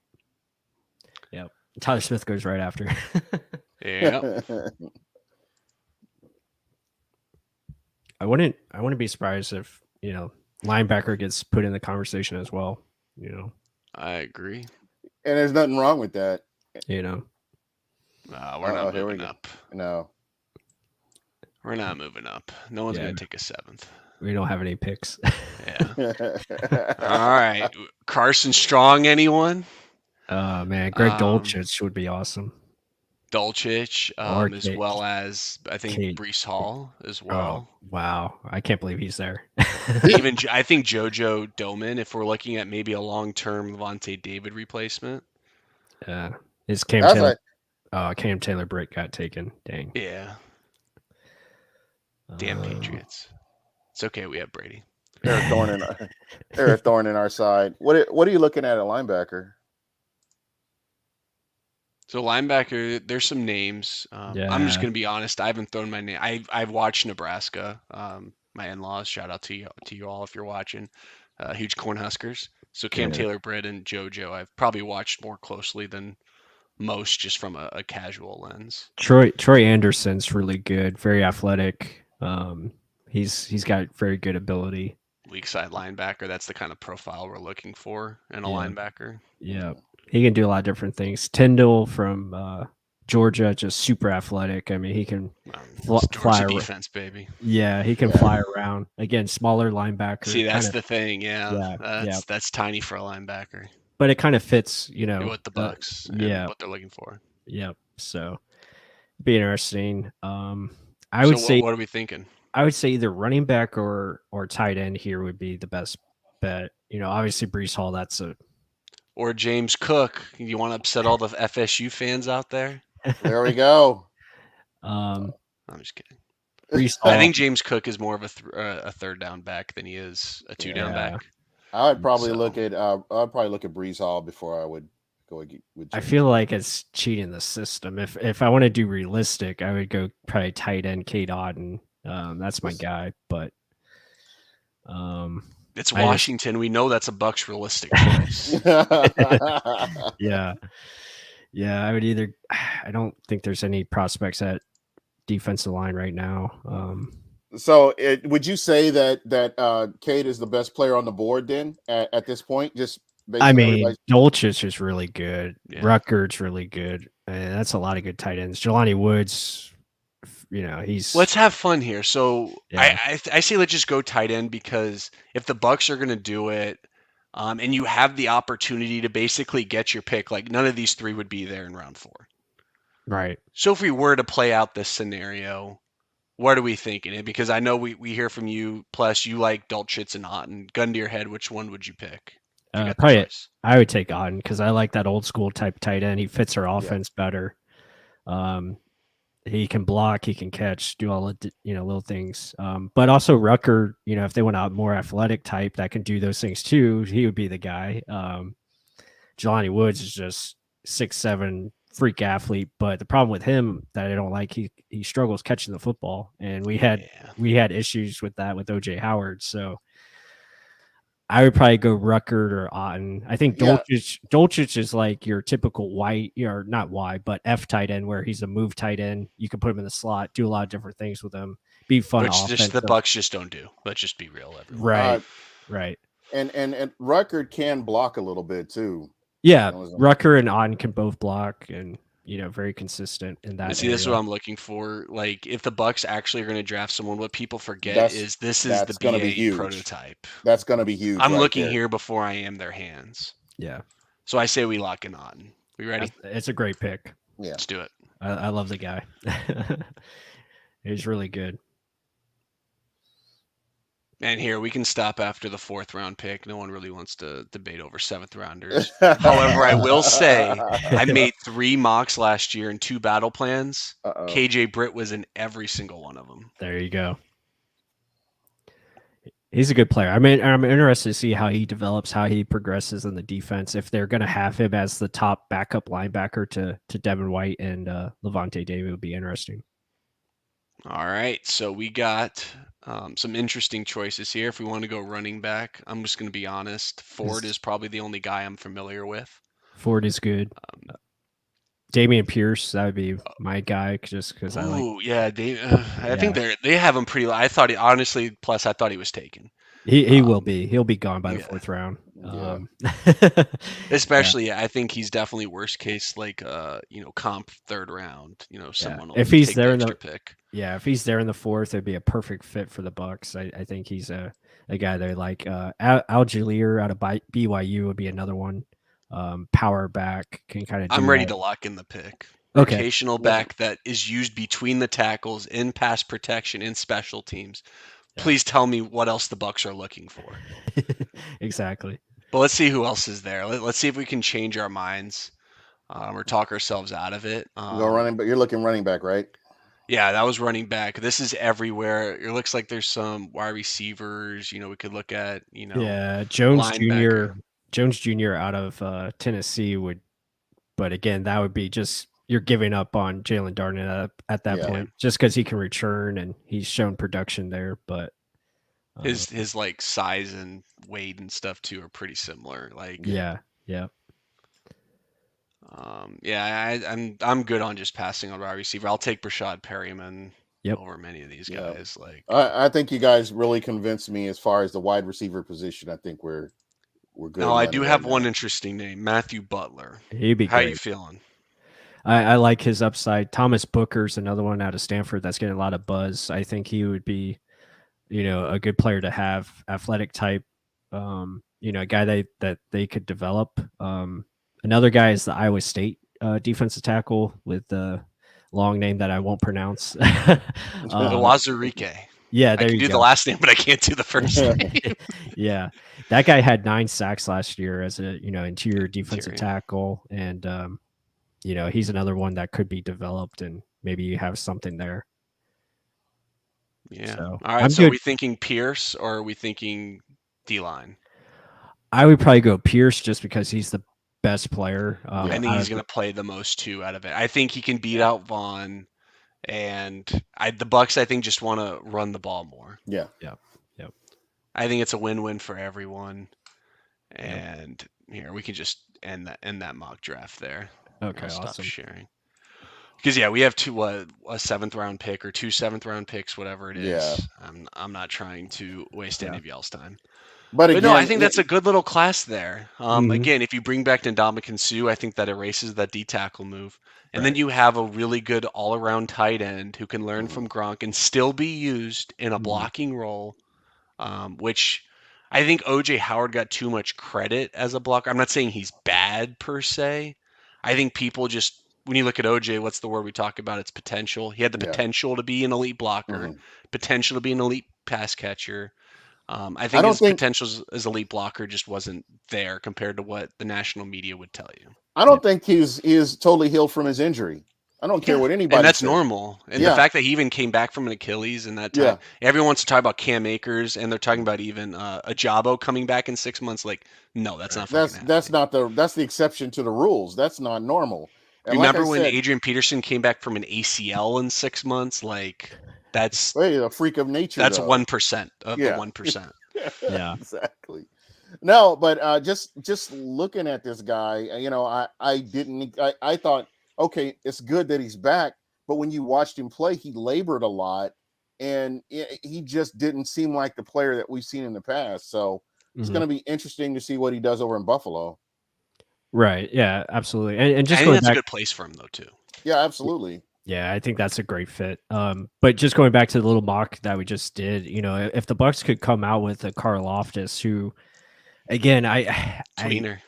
Tyler Smith goes right after. Yeah. I wouldn't be surprised if linebacker gets put in the conversation as well. I agree. And there's nothing wrong with that. We're not moving up. No. We're not moving up. No one's going to take a 7th. We don't have any picks. Yeah. All right. Carson Strong, anyone? Man, Greg Dulcich would be awesome. Dulcich, as well as I think Breece Hall as well. Oh, wow. I can't believe he's there. Even I think JoJo Doman, if we're looking at maybe a long-term Levante David replacement. His Cam Taylor-Britt got taken. Dang. Yeah. Damn Patriots. It's okay. We have Brady. They're a thorn in our side. What are you looking at linebacker? So linebacker, there's some names. I'm just gonna be honest. I haven't thrown my name. I've watched Nebraska. My in-laws. Shout out to you all if you're watching. Huge Cornhuskers. So Cam Taylor-Britt and JoJo, I've probably watched more closely than most, just from a casual lens. Troy Anderson's really good. Very athletic. He's got very good ability. Weak side linebacker. That's the kind of profile we're looking for in a linebacker. Yeah, he can do a lot of different things. Tyndall from Georgia, just super athletic. I mean, he can fly defense, baby. Yeah, he can fly around. Again, smaller linebacker. See, that's the thing. That's tiny for a linebacker. But it kind of fits, with the Bucs. What they're looking for. Yep. So, it'd be interesting. I would say. What are we thinking? I would say either running back or tight end here would be the best bet. Obviously Breece Hall. Or James Cook. You want to upset all the FSU fans out there? There we go. I'm just kidding. Breece Hall, I think James Cook is more of a third down back than he is a 2 down back. I would probably look at Breece Hall before I would go with James. I feel like it's cheating the system. If I want to do realistic, I would go probably tight end Cade Otton. That's my guy, but it's Washington. We know that's a Bucs realistic choice. Yeah. I would either. I don't think there's any prospects at defensive line right now. So, would you say that Cade is the best player on the board then at this point? Just Dulcich is really good. Yeah. Rutgers really good. And that's a lot of good tight ends. Jelani Woods. Let's have fun here. So I say let's just go tight end, because if the Bucs are going to do it, and you have the opportunity to basically get your pick, like none of these 3 would be there in round 4. Right. So if we were to play out this scenario, What are we thinking? Because I know we hear from you. Plus, you like Dulcich and Otten. Gun to your head, which one would you pick if you got the Probably choice? I would take Otten because I like that old school type tight end. He fits our Yeah. offense better. Um, he can block, he can catch, do all the little things. But also Rucker, if they went out more athletic type that can do those things too, he would be the guy. Jelani Woods is just 6'7" freak athlete, but the problem with him that I don't like, he struggles catching the football, and Yeah. we had issues with that with OJ Howard. So I would probably go Ruckert or Otten. I think Yeah. Dolchich is like your typical Y, or not Y, but F tight end, where he's a move tight end. You can put him in the slot, do a lot of different things with him, be fun Which just the offensive. Bucs just don't do. Let's just be real, everyone. Right, right. And Ruckert can block a little bit too. Yeah, That was- Rucker and Otten can both block, and very consistent in that See, this is what area. I'm looking for. Like, if the Bucs actually are going to draft someone, what people forget That's- is this is the that's gonna be BA huge. prototype. That's going to be huge. I'm right looking there. here before I am their hands. Yeah, So I say we lock in Otten. We ready? it's a great pick. Yeah. Let's do it. I love the guy. He's really good. And here we can stop after the 4th round pick. No one really wants to debate over 7th rounders. However, I will say I made 3 mocks last year and 2 battle plans. Uh-oh. KJ Britt was in every single one of them. There you go. He's a good player. I mean, I'm interested to see how he develops, how he progresses in the defense. If they're going to have him as the top backup linebacker to Devin White and Levante David, would be interesting. All right, so we got some interesting choices here. If we want to go running back, I'm just going to be honest. Ford is probably the only guy I'm familiar with. Ford is good. Damian Pierce, that would be my guy, just because I like. Ooh, yeah, I think they have him pretty. I thought honestly. Plus, I thought he was taken. He will be. He'll be gone by the yeah. 4th round. Yeah. Especially, I think he's definitely worst case, like comp 3rd round. Someone will If he's take there the in the extra pick. Yeah, if he's there in the 4th, it'd be a perfect fit for the Bucs. I think he's a guy they like. Algier out of BYU would be another one. Power back can kind of. I'm ready to lock in the pick. Okay. Rotational back that is used between the tackles in pass protection in special teams. Yeah. Please tell me what else the Bucs are looking for. Exactly. But let's see who else is there. Let's see if we can change our minds or talk ourselves out of it. Go running, but you're looking running back, right? Yeah, that was running back. This is everywhere. It looks like there's some wide receivers. We could look at. Yeah, Jones linebacker. Jr. Jones Jr. out of Tennessee would, but again, that would be just you're giving up on Jalen Darden at that point, just because he can return and he's shown production there. But his like size and weight and stuff too are pretty similar. Like yeah. I'm good on just passing on wide receiver. I'll take Brashad Perryman over many of these guys. Like I think you guys really convinced me as far as the wide receiver position. I think we're good. No, I do have one interesting name, Matthew Butler. He'd be How great. you feeling? I like his upside. Thomas Booker's another one out of Stanford that's getting a lot of buzz. I think he would be, a good player to have, athletic type, a guy that they could develop. Another guy is the Iowa State defensive tackle with the long name that I won't pronounce. Wazurike. Yeah, I can do the last name, but I can't do the first name. Yeah, that guy had 9 sacks last year as a interior defensive tackle, and he's another one that could be developed, and maybe you have something there. Yeah. So, all right. So are we thinking Pierce or are we thinking D-line? I would probably go Pierce just because he's the best player. I think he's going to play the most too out of it. I think he can beat out Vaughn, and the Bucs I think just want to run the ball more. Yeah. I think it's a win-win for everyone. And here we can just end that mock draft there. Okay, I'll awesome. Stop sharing. Because we have a 7th round pick or 2 7th round picks, whatever it is. Yeah. I'm not trying to waste any of y'all's time. But again, no, I think that's a good little class there. Mhm. Again, if you bring back Ndamukong Suh, I think that erases that D tackle move. And then you have a really good all-around tight end who can learn from Gronk and still be used in a blocking role, which I think OJ Howard got too much credit as a blocker. I'm not saying he's bad per se. I think people just when you look at OJ, what's the word we talk about? It's potential. He had the Yeah. potential to be an elite blocker, Mhm. potential to be an elite pass catcher. I I think don't his think potential as elite blocker just wasn't there compared to what the national media would tell you. I Yeah. don't think he is totally healed from his injury. I don't care Yeah, what and anybody that's says. normal. And the Yeah, fact that he even came back from an Achilles in that time, yeah. everyone wants to talk about Cam Akers, and they're talking about even a Jabo coming back in 6 months. Like, no, that's not fucking That's happening. not that's the exception to the rules. That's not normal. And like I Remember when said, Adrian Peterson came back from an ACL in 6 months? Like, that's hey, a freak of nature, that's though. 1% of the Yeah, 1%. Yeah. exactly. No, but just looking at this guy, I thought, okay, it's good that he's back, but when you watched him play, he labored a lot, and he just didn't seem like the player that we've seen in the past. So it's Mhm. going to be interesting to see what he does over in Buffalo. Right. Yeah, absolutely. And I just think going that's a back, good place for him though too. Yeah, absolutely. yeah, I think that's a great fit. But just going back to the little mock that we just did, if the Bucks could come out with a Karl Loftus, who, again, Tweener.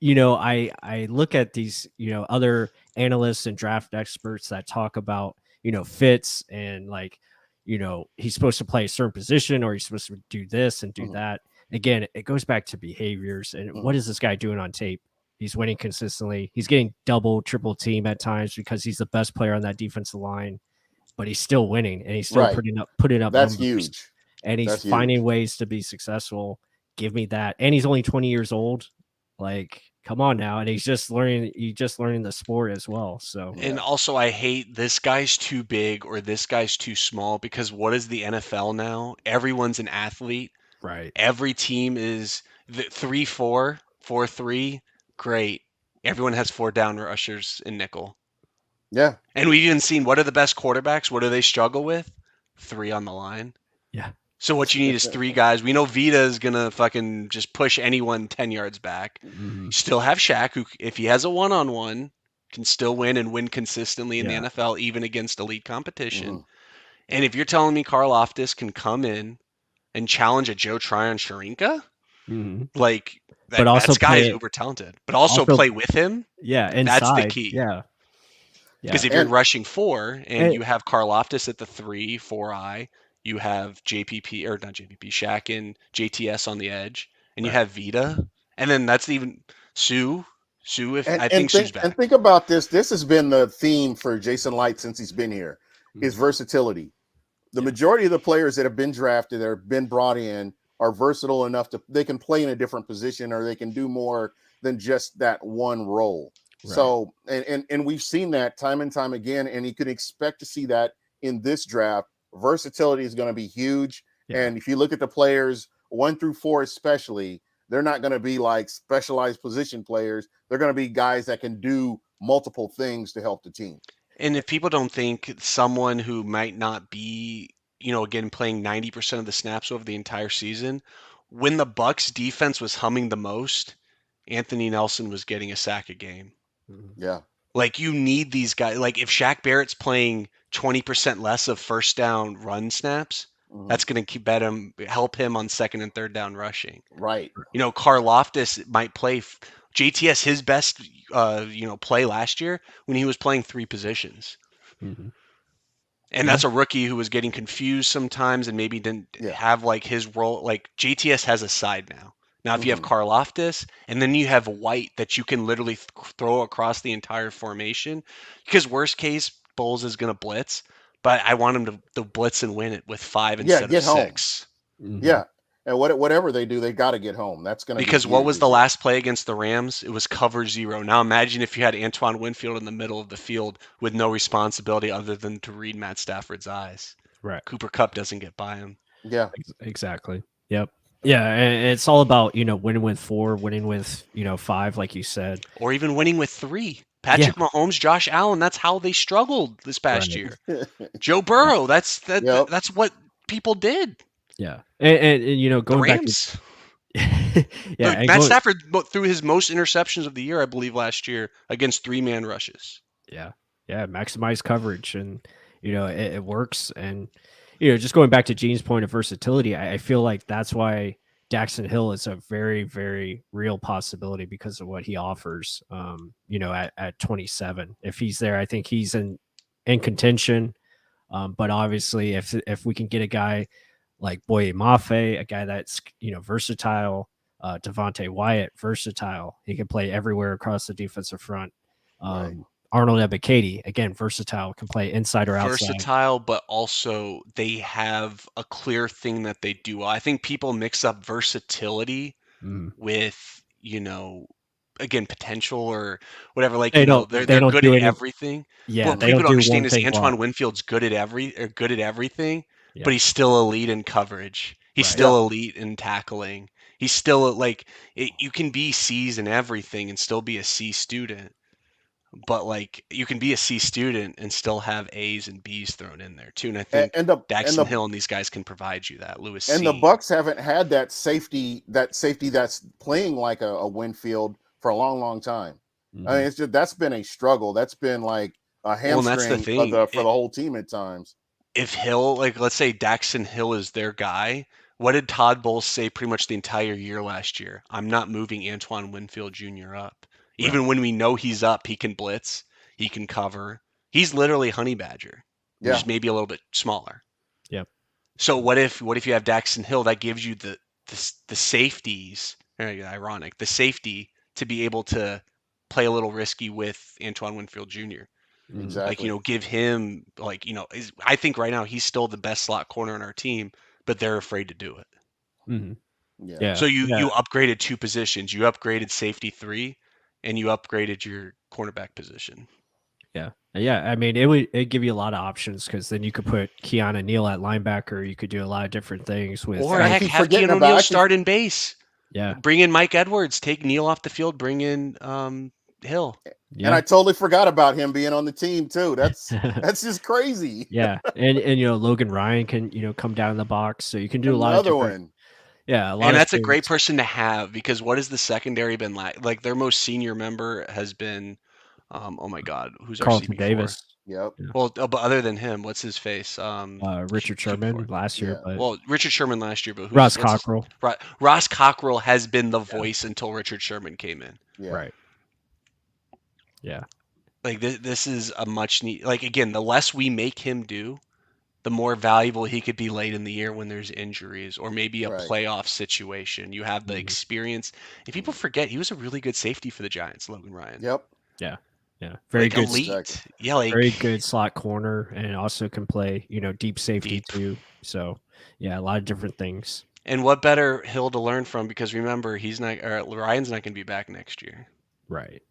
I look at these, other analysts and draft experts that talk about, fits and like, he's supposed to play a certain position or he's supposed to do this and do Mhm, that. Again, it goes back to behaviors and what mhm. is this guy doing on tape? He's winning consistently. He's getting double, triple team at times because he's the best player on that defensive line, but he's still winning and he's still Right. putting up That's numbers huge. and he's That's finding huge. ways to be successful. Give me that. And he's only 20 years old. Like, come on now. And he's just learning the sport as well. So And Yeah. also, I hate this guy's too big or this guy's too small because what is the NFL now? Everyone's an athlete. right. Every team is the 3-4, 4-3. Great. Everyone has 4 down rushers in nickel. Yeah. And we've even seen what are the best quarterbacks? What do they struggle with? 3 on the line. Yeah. So what you need is 3 guys. We know Vita is gonna fucking just push anyone 10 yards back. Mhm. You still have Shaq, who if he has a one-on-one, can still win and win consistently in the Yeah. NFL, even against elite competition. Mhm. And if you're telling me Karl Loftus can come in and challenge a Joe Tryon Sharinka, Mhm. like But that also guy is play uber talented. But also also play with him. yeah, That's the inside. key. Yeah. Because Yeah. if you're And rushing 4 and And you have Karloftis at the 3, 4I, you have JPP or not JPP, Shaq and JTS on the edge, and you right. have Vita, and then that's even Sue. Sue, if and I and think Sue's think and back. think about this. This has been the theme for Jason Light since he's been here. His Mhm. versatility. The Yeah. majority of the players that have been drafted or been brought in are versatile enough to they can play in a different position or they can do more than just that one role. Right. So and we've seen that time and time again, and you can expect to see that in this draft. Versatility is going to be huge. Yeah. And if you look at the players 1 through 4, especially, they're not going to be like specialized position players. They're going to be guys that can do multiple things to help the team. And if people don't think someone who might not be, again playing 90% of the snaps over the entire season, when the Bucks defense was humming the most, Anthony Nelson was getting a sack a game. Mhm. Yeah. Like you need these guys. Like if Shaq Barrett's playing 20% less of first down run snaps, Mhm. that's going to keep help him on second and third down rushing. Right. Karloftis might play JTS his best play last year when he was playing 3 positions. Mhm. And Yeah. that's a rookie who was getting confused sometimes and maybe didn't Yeah. have like his role. Like JTS has a side now. Now, if you have Mhm. Karloftis and then you have White that you can literally throw across the entire formation, because worst case, Bulls is going to blitz, but I want him to blitz and win it with 5 Yeah, instead of get home. 6. Mhm. Yeah. And whatever they do, they got to get home. That's going to be Because what huge was as the well. last play against the Rams? It was cover 0. Now imagine if you had Antoine Winfield in the middle of the field with no responsibility other than to read Matt Stafford's eyes. Right. Cooper Cup doesn't get by him. Yeah. Exactly. Yep. Yeah, and it's all about, winning with 4, winning with, 5, like you said. Or even winning with 3. Yeah. Patrick Mahomes, Josh Allen, that's how they struggled this past Right. year. Joe Yeah. Burrow, that's Yep. that's what people did. Yeah. And The going back to Rams. yeah, Look, and Matt going Stafford threw his most interceptions of the year, I believe, last year against 3-man rushes. yeah. Yeah, maximize coverage and it works and just going back to Gene's point of versatility, I feel like that's why Daxton Hill is a very, very real possibility because of what he offers. At 27, if he's there, I think he's in contention. But obviously, if we can get a guy like Boye Mafe, a guy that's versatile, Devontae Wyatt, versatile, he can play everywhere across the defensive front. Right. Arnold Ebiketie, again, versatile, can play inside or outside. Versatile, but also they have a clear thing that they do. I think people mix up versatility with, again, potential or whatever. Like, They don't they're do good at any. everything. Yeah, What they people don't don't do understand one is thing Antoine well. Winfield's good at everything, Yeah. but he's still elite in coverage. He's Right. still elite in tackling. He's still like you can be C's in everything and still be a C student. But like you can be a C student and still have A's and B's thrown in there too. And I And, think and the and Daxton the Hill and these guys can provide you that. Lewis and the C. Bucks haven't had that safety that's playing like a Winfield for a long, long time. I mean, it's just that's been a struggle. That's been like a Well, and that's the hamstring thing. for the whole team at times. If Hill, like let's say Daxton Hill is their guy, what did Todd Bowles say pretty much the entire year last year? I'm not moving Antoine Winfield Jr. up. Even when we know he's up, he can blitz, he can cover. He's literally Honey Badger, Yeah, just maybe a little bit smaller. Yep. So what if you have Daxton Hill that gives you the safeties? Ironic, the safety to be able to play a little risky with Antoine Winfield Jr. Like, exactly. give him I think right now he's still the best slot corner on our team, but they're afraid to do it. Yeah. So you upgraded two positions. You upgraded safety 3 and you upgraded your cornerback position. Yeah. I mean, it'd give you a lot of options because then you could put Keanu Neal at linebacker. You could do a lot of different things with. Or I heck, keep have forgetting Keanu about- Neal I keep- start in base. Yeah. Bring in Mike Edwards. Take Neal off the field. Bring in Hill. Yeah. And I totally forgot about him being on the team too. That's just crazy. Yeah. And Logan Ryan can come down in the box, so you can do a lot of Another different. one. Yeah, a lot And of that's a things. great person to have because what has the secondary been like? Their most senior member has been, oh my God, who's our Carlton CB4? Davis. Yep. Well, but other than him, what's his face? Richard Sherman last year, Yeah. but Well, Richard Sherman last year, but Ross Cockrell. Ross Cockrell has been the voice until Richard Sherman came in. Yeah. Right. Yeah. Like this is a much need. Like again, the less we make him do, the more valuable he could be late in the year when there's injuries or maybe a Right. playoff situation. You have the experience. If people forget, he was a really good safety for the Giants, Logan Ryan. Yep. Yeah. Very good. Elite. Exactly. Yeah, like Very good slot corner, and also can play deep safety too. So yeah, a lot of different things. And what better Hill to learn from? Because remember, Ryan's not going to be back next year. Right.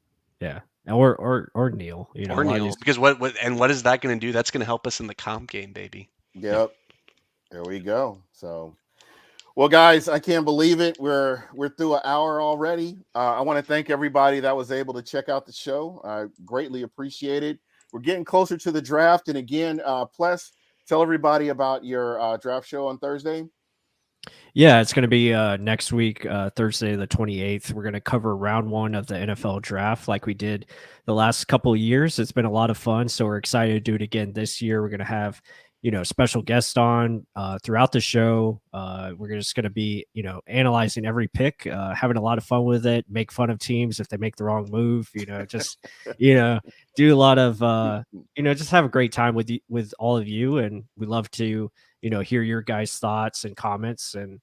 Yeah. Or Neal. Or Neal. Because what is that going to do? That's going to help us in the comp game, baby. Yep. There we go. So, well, guys, I can't believe it. We're through an hour already. I want to thank everybody that was able to check out the show. I greatly appreciate it. We're getting closer to the draft, and again, Ples, tell everybody about your draft show on Thursday. Yeah, it's going to be next week, Thursday the 28th. We're going to cover round 1 of the NFL draft like we did the last couple of years. It's been a lot of fun, so we're excited to do it again this year. We're going to have special guests on throughout the show. We're just going to be analyzing every pick, having a lot of fun with it, make fun of teams if they make the wrong move, just do a lot of just have a great time with all of you, and we love to hear your guys' thoughts and comments. And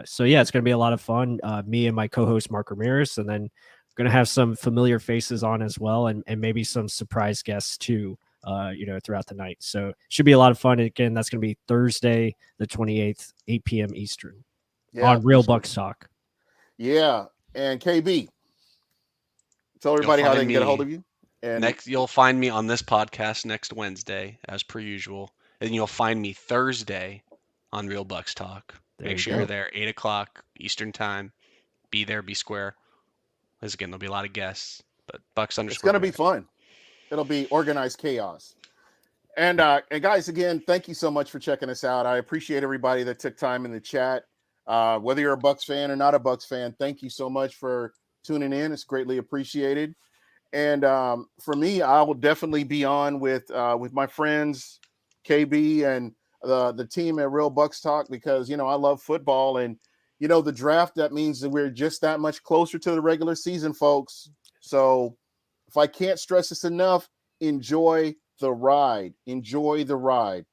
so yeah, it's going to be a lot of fun. Me and my co-host Mark Ramirez, and then going to have some familiar faces on as well, and maybe some surprise guests too, throughout the night. So it should be a lot of fun. Again, that's going to be Thursday, the 28th, 8 p.m. Eastern on Real Bucs Talk. Yeah. And KB, tell everybody how they can get a hold of you. And you'll find me on this podcast next Wednesday, as per usual. And you'll find me Thursday on Real Bucs Talk. Make sure you're there, 8 o'clock Eastern time. Be there, be square. Because again, there'll be a lot of guests. But Bucs _ it's going to be fun. It'll be organized chaos. And guys, again, thank you so much for checking us out. I appreciate everybody that took time in the chat. Whether you're a Bucs fan or not a Bucs fan, thank you so much for tuning in. It's greatly appreciated. And for me, I will definitely be on with my friends, KB and the team at Real Bucs Talk, because I love football, and the draft, that means that we're just that much closer to the regular season, folks. So if I can't stress this enough, enjoy the ride. Enjoy the ride.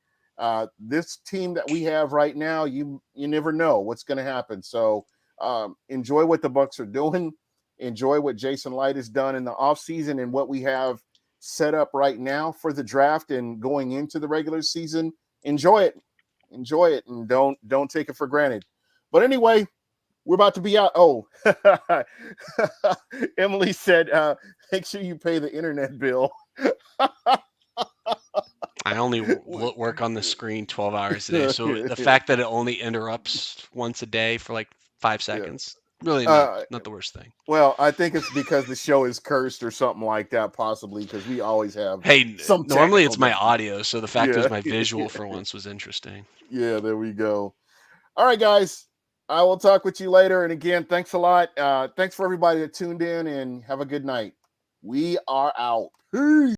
This team that we have right now, you never know what's going to happen. So enjoy what the Bucs are doing. Enjoy what Jason Light has done in the offseason and what we have set up right now for the draft and going into the regular season. Enjoy it, and don't take it for granted. But anyway, we're about to be out. Oh, Emily said, make sure you pay the internet bill. I only work on the screen 12 hours a day. So the fact that it only interrupts once a day for like 5 seconds, really not the worst thing. Well, I think it's because the show is cursed or something like that, possibly, because we always have normally it's my audio, so the fact is my visual for once was interesting. Yeah, there we go. All right, guys. I will talk with you later. And again, thanks a lot. Thanks for everybody that tuned in, and have a good night. We are out. Peace.